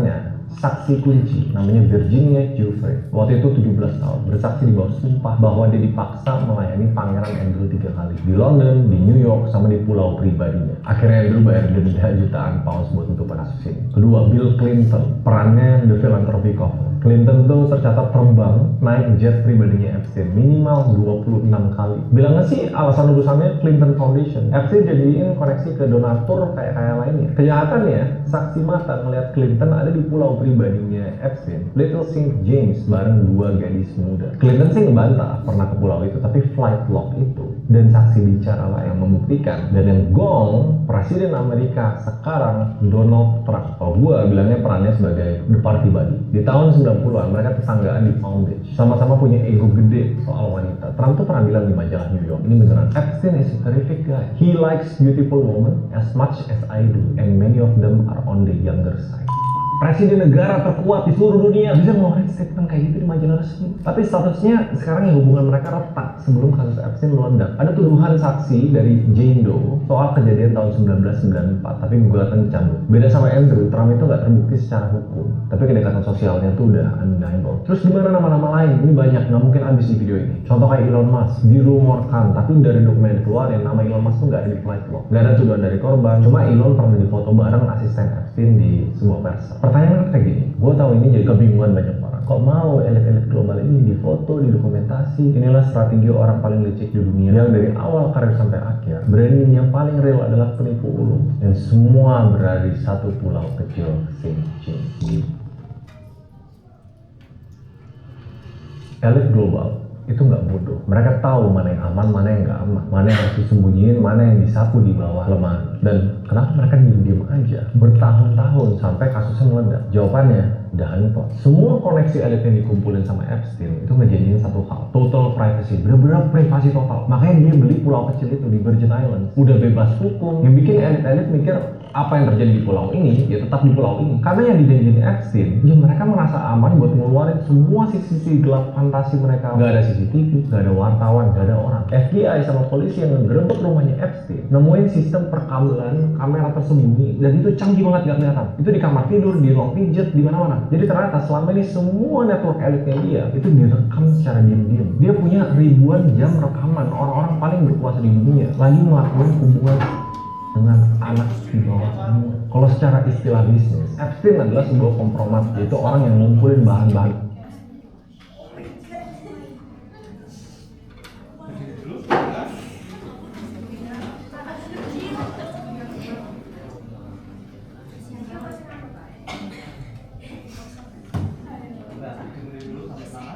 [SPEAKER 5] saksi kunci namanya Virginia Giuffre. Waktu itu 17 tahun bersaksi di bawah sumpah bahwa dia dipaksa melayani Pangeran Andrew 3 kali di London, di New York, sama di pulau pribadinya. Akhirnya Andrew bayar denda jutaan pounds buat untuk kasus ini. Kedua, Bill Clinton, perannya The Philanthropy Cover. Clinton tuh tercatat terbang naik jet pribadinya Epstein minimal 26 kali. Bilangnya sih alasan urusannya Clinton Foundation. Epstein jadiin koneksi ke donatur kayak lainnya. Kejahatannya, saksi mata ngeliat Clinton ada di pulau pribadinya Epstein, Little St. James, bareng 2 gadis muda. Clinton sih ngebantah pernah ke pulau itu, tapi flight log itu dan saksi bicara lah yang membuktikan. Dan yang gong, Presiden Amerika sekarang Donald Trump. Kalau gua bilangnya perannya sebagai the party buddy. Di tahun 90-an mereka tetanggaan di Palm Beach. Sama-sama punya ego gede soal wanita. Trump tuh pernah bilang di majalah New York, ini beneran, Epstein is a terrific guy. He likes beautiful women as much as I do, and many of them are on the younger side. Presiden negara terkuat di seluruh dunia bisa ngeluarin statement kayak gitu di majalah resmi. Tapi statusnya sekarang yang hubungan mereka retak sebelum kasus Epstein meledak. Ada tuduhan saksi dari Jane Doe soal kejadian tahun 1994, tapi gugatan dicabut. Beda sama Andrew, Trump itu nggak terbukti secara hukum, tapi kedekatan sosialnya tuh udah undeniable. Terus gimana nama-nama lain? Ini banyak, nggak mungkin habis di video ini. Contoh kayak Elon Musk, dirumorkan, tapi dari dokumen yang keluar yang nama Elon Musk tuh nggak ada di flight log. Nggak ada tuduhan dari korban, cuma Elon pernah difoto bareng asisten Epstein di sebuah pers. Pertanyaan kayak gini, gue tahu ini jadi kebingungan banyak orang. Kok mau elit-elit global ini difoto, didokumentasi? Inilah strategi orang paling licik di dunia yang dari awal karir sampai akhir. Branding yang paling real adalah penipu ulung. Dan semua berada di satu pulau kecil, Xinjiang. Elit global itu nggak bodoh. Mereka tahu mana yang aman, mana yang nggak aman, mana yang harus disembunyiin, mana yang disapu di bawah lemari. Dan kenapa mereka diem aja bertahun-tahun sampai kasusnya meledak? Jawabannya udah pot. Semua koneksi elit yang dikumpulin sama Epstein itu ngejanjiin satu hal, total privacy, bener-bener privasi total. Makanya dia beli pulau kecil itu di Virgin Islands, udah bebas hukum. Yang bikin elit-elit mikir, apa yang terjadi di pulau ini ya tetap di pulau ini. Karena yang dijanjiin Epstein, ya mereka merasa aman buat ngeluarin semua sisi-sisi gelap fantasi mereka. Gak ada CCTV, gak ada wartawan, gak ada orang. FBI sama polisi yang ngegerebek rumahnya Epstein nemuin sistem perekaman kamera tersembunyi, dan itu canggih banget gak kelihatan. Itu di kamar tidur, di ruang pijet, di mana-mana. Jadi ternyata selama ini semua network elitnya dia itu direkam secara diam-diam. Dia punya ribuan jam rekaman orang-orang paling berkuasa di dunia lagi melakukan hubungan dengan anak di bawah umur. Kalau secara istilah bisnis, Epstein adalah sebuah kompromat, yaitu orang yang ngumpulin bahan-bahan
[SPEAKER 1] Nah, dengerin dulu sampai sana.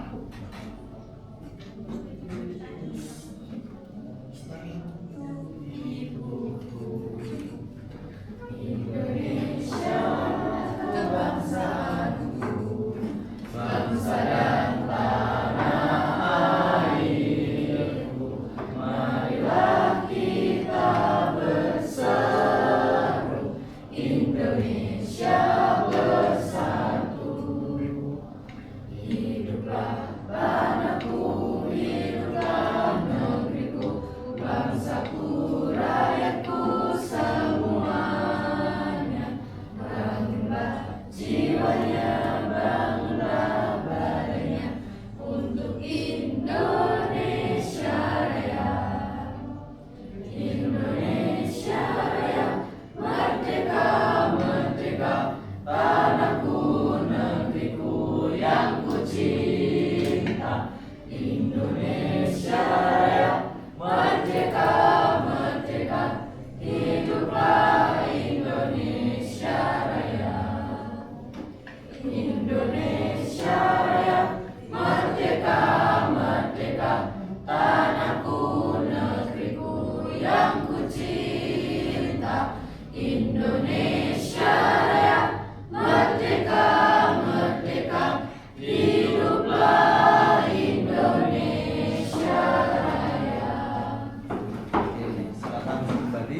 [SPEAKER 1] Oke, silakan kembali.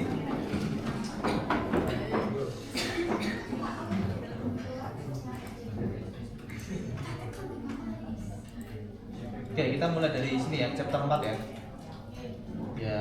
[SPEAKER 1] Oke, kita mulai dari sini ya, chapter 4 ya. Ya,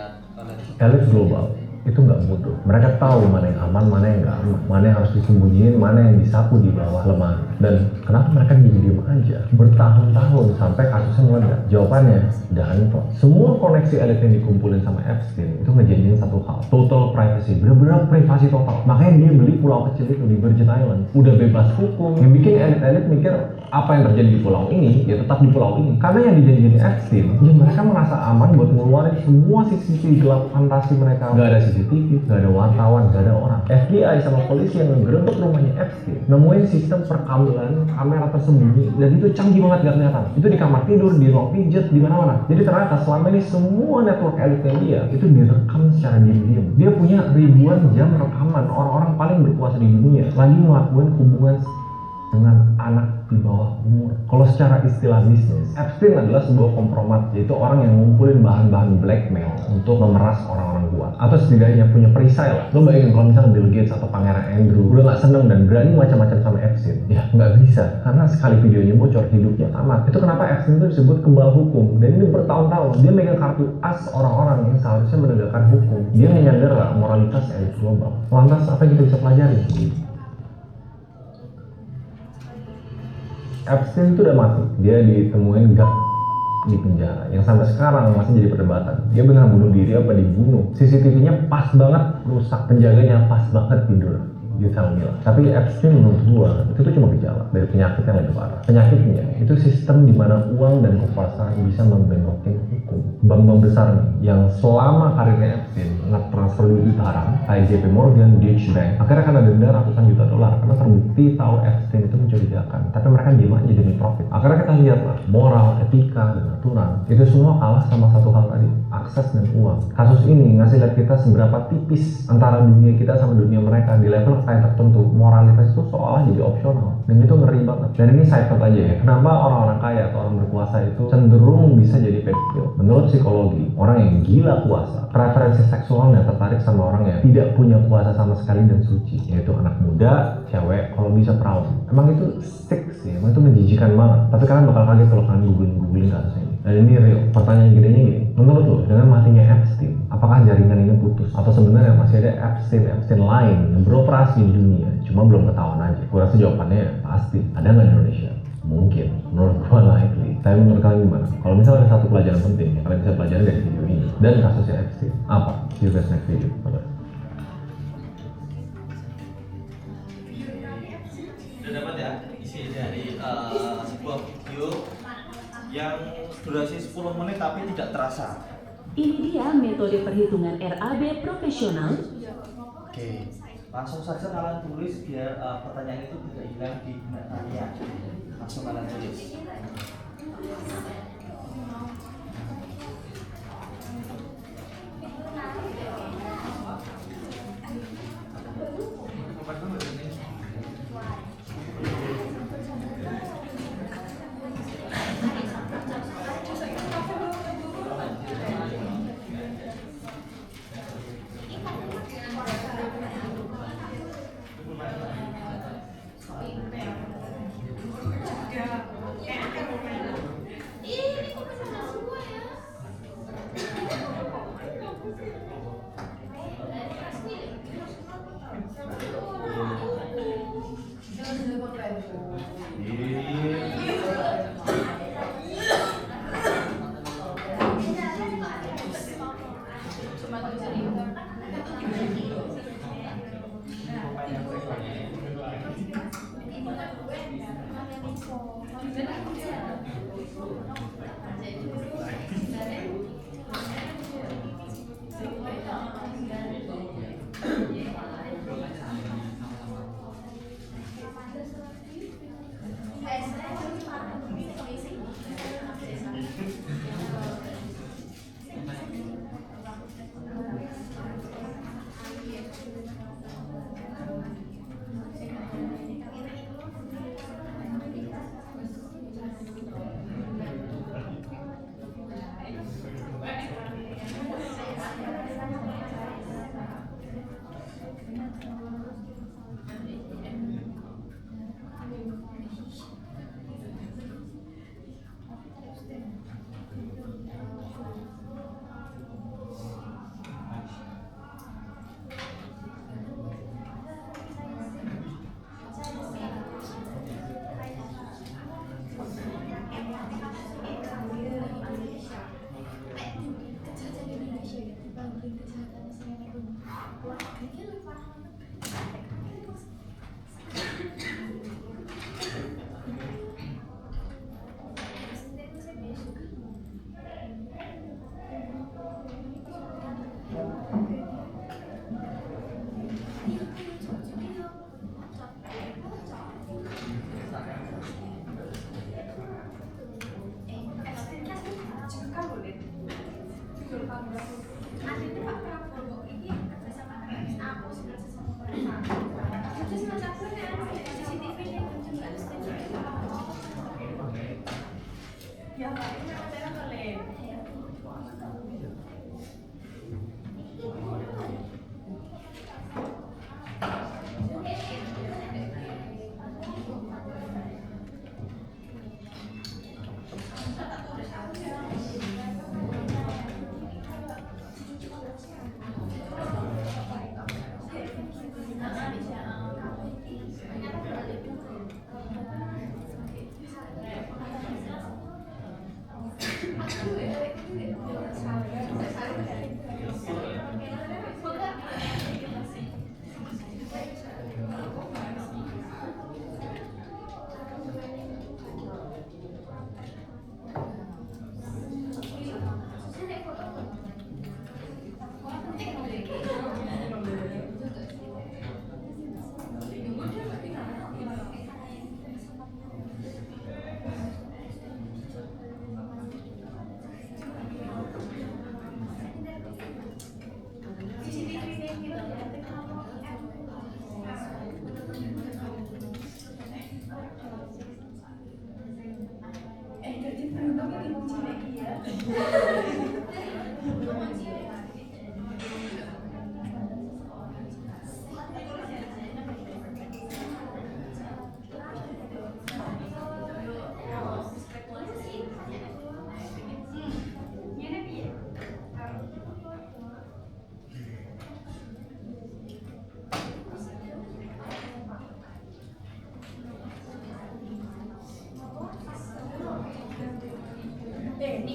[SPEAKER 5] elit global itu nggak bodoh. Mereka tahu mana yang aman, mana yang nggak aman, mana yang harus disembunyiin, mana yang disapu di bawah lemari. Dan kenapa mereka diem aja bertahun-tahun sampai kasusnya meledak? Jawabannya Danford. Semua koneksi elit yang dikumpulin sama Epstein itu ngejanjiin satu hal, total privacy, bener-bener privasi total. Makanya dia beli pulau kecil itu di Virgin Islands, udah bebas hukum. Yang bikin elit-elit mikir apa yang terjadi di pulau ini ya tetap di pulau ini. Karena yang dijanjiin Epstein, ya mereka merasa aman buat ngeluarin semua sisi gelap fantasi mereka. Gak ada CCTV, gak ada wartawan, gak ada orang. FBI sama polisi yang ngegerebek rumahnya Epstein nemuin sistem perekaman kamera tersembunyi, dan itu canggih banget gak kelihatan. Itu di kamar tidur, di ruang pijet, di mana-mana. Jadi ternyata selama ini semua network elitnya dia itu direkam secara diam-diam. Dia punya ribuan jam rekaman orang-orang paling berkuasa di dunia lagi melakukan hubungan dengan anak di bawah umur. Kalau secara istilah bisnis, Epstein adalah sebuah kompromat, yaitu orang yang ngumpulin bahan-bahan blackmail untuk memeras orang-orang kuat, atau setidaknya punya perisai lah. Lo bayangin kalau misalnya Bill Gates atau Pangeran Andrew udah gak seneng dan berani macam-macam sama Epstein, ya nggak bisa, karena sekali videonya bocor hidupnya tamat. Itu kenapa Epstein itu disebut kebal hukum, dan ini bertahun-tahun dia megang kartu as orang-orang yang seharusnya menegakkan hukum. Dia menyandera moralitas elit global. Lantas apa yang kita bisa pelajari? Epstein itu udah mati, dia ditemuin di penjara yang sampai sekarang masih jadi perdebatan. Dia benar bunuh diri apa dibunuh? CCTV-nya pas banget rusak, penjaganya pas banget tidur. You tell me lah. Tapi Epstein menurut gua itu tuh cuma gejala dari penyakit yang lebih parah. Penyakitnya itu sistem di mana uang dan kekuasaan bisa membengkokin hukum. Bank-bank besar nih yang selama karirnya Epstein nge-transfer duit haram, kayak JP Morgan, Deutsche Bank, akhirnya kan ada denda ratusan juta dolar karena terbukti tahu Epstein itu mencurigakan. Tapi mereka diem aja demi profit. Akhirnya kita lihat lah, moral, etika, dan aturan itu semua kalah sama satu hal tadi, akses dan uang. Kasus ini ngasih lihat kita seberapa tipis antara dunia kita sama dunia mereka. Di level kayak tertentu, moralitas itu seolah jadi opsional. dan itu ngeri banget. Dan ini side note aja ya, kenapa orang-orang kaya atau orang berkuasa itu cenderung bisa jadi pedofil? Menurut psikologi, orang yang gila kuasa, preferensi seksualnya tertarik sama orang yang tidak punya kuasa sama sekali dan suci, yaitu anak muda, cewek, kalau bisa perawan. Emang itu sick sih, emang itu menjijikan banget. Tapi kalian bakal kaget kalau kalian googling kasus ini. Dan ini real. Pertanyaan gedenya gini, menurut lo dengan matinya Epstein, apakah jaringan ini putus? Atau sebenarnya masih ada Epstein lain yang beroperasi di dunia, cuma belum ketahuan aja? Gue rasa jawabannya pasti. Ada nggak di Indonesia? Mungkin. Menurut gue likely. Tapi menurut kalian gimana? Kalau misalnya ada satu pelajaran penting yang kalian bisa pelajari dari video ini dan kasusnya Epstein, apa? See you guys next video. Bye-bye.
[SPEAKER 1] Udah dapat ya isi dari sebuah video yang durasi 10 menit tapi tidak terasa.
[SPEAKER 6] Ini dia metode perhitungan RAB profesional.
[SPEAKER 1] Oke, langsung saja kalian tulis biar pertanyaan itu tidak hilang di benak kalian. Langsung kalian tulis.
[SPEAKER 2] Ini kok bisa semua ya?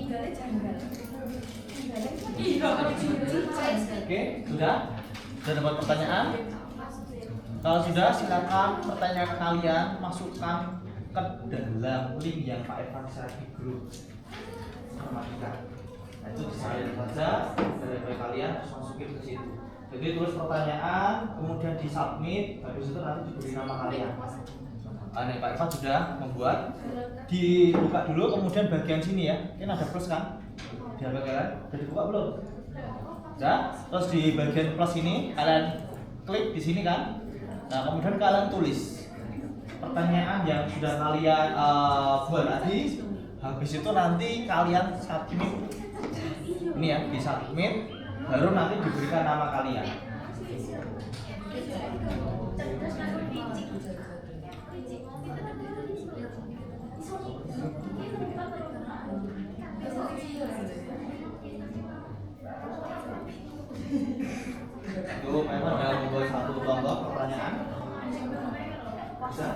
[SPEAKER 1] Oke, sudah? Sudah dapat pertanyaan? Kalau sudah, silakan pertanyaan kalian masukkan ke dalam link yang Pak Evan share di grup informatika. Nah, itu disalin saja dari kalian terus masukin ke situ. Jadi tulis pertanyaan, kemudian disubmit, habis itu nanti diberi nama kalian. Nah, Pak Evan sudah membuat. Dibuka dulu, kemudian bagian sini ya. Ini ada plus kan? Di bagian, sudah dibuka belum? Sudah. Terus di bagian plus ini kalian klik di sini kan? Nah, kemudian kalian tulis pertanyaan yang sudah kalian buat tadi. Habis itu nanti kalian submit. Ini ya, di submit, baru nanti diberikan nama kalian. Tuh, memang ada membuat satu contoh pertanyaan. Bisa?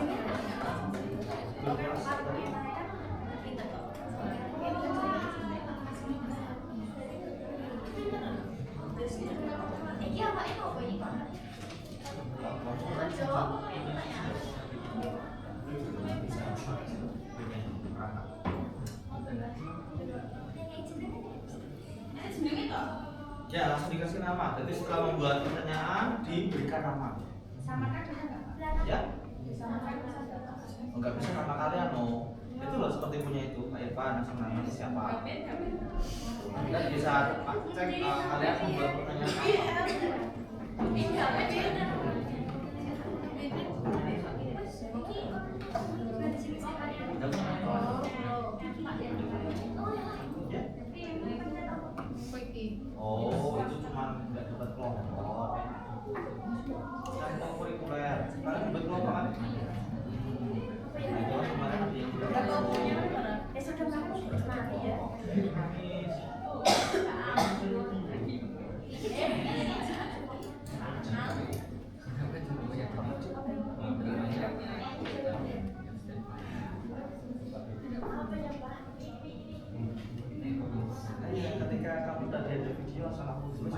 [SPEAKER 1] Ya, langsung dikasih nama. Jadi setelah membuat pertanyaan diberikan nama. Ya? Enggak bisa nama kalian, no. Itu loh seperti punya itu, Pak Irfan, langsung nama siapa. Nanti kan bisa cek kalian membuat pertanyaan Oh, itu cuma nggak dapat kelompok. Kelompok kurikuler. Kalian dapat kelompok kan? Nah, itu kan kemarin ada yang ketika kamu udah ada video langsung aku tulis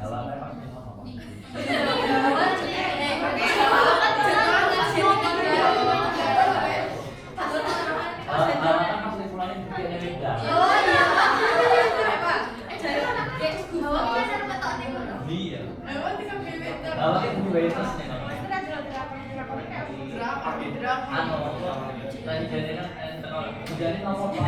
[SPEAKER 1] Jalannya pasti apa? Jalan pasti pulangnya buktinya beda. Iya. Kalau itu bebas nih namanya. Anu, tadi jadi kan jadi apa pak?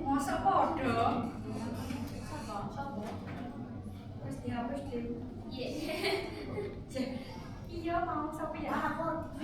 [SPEAKER 3] Masa podo? Wis dihapus deh. Iya mau sampai ya aku.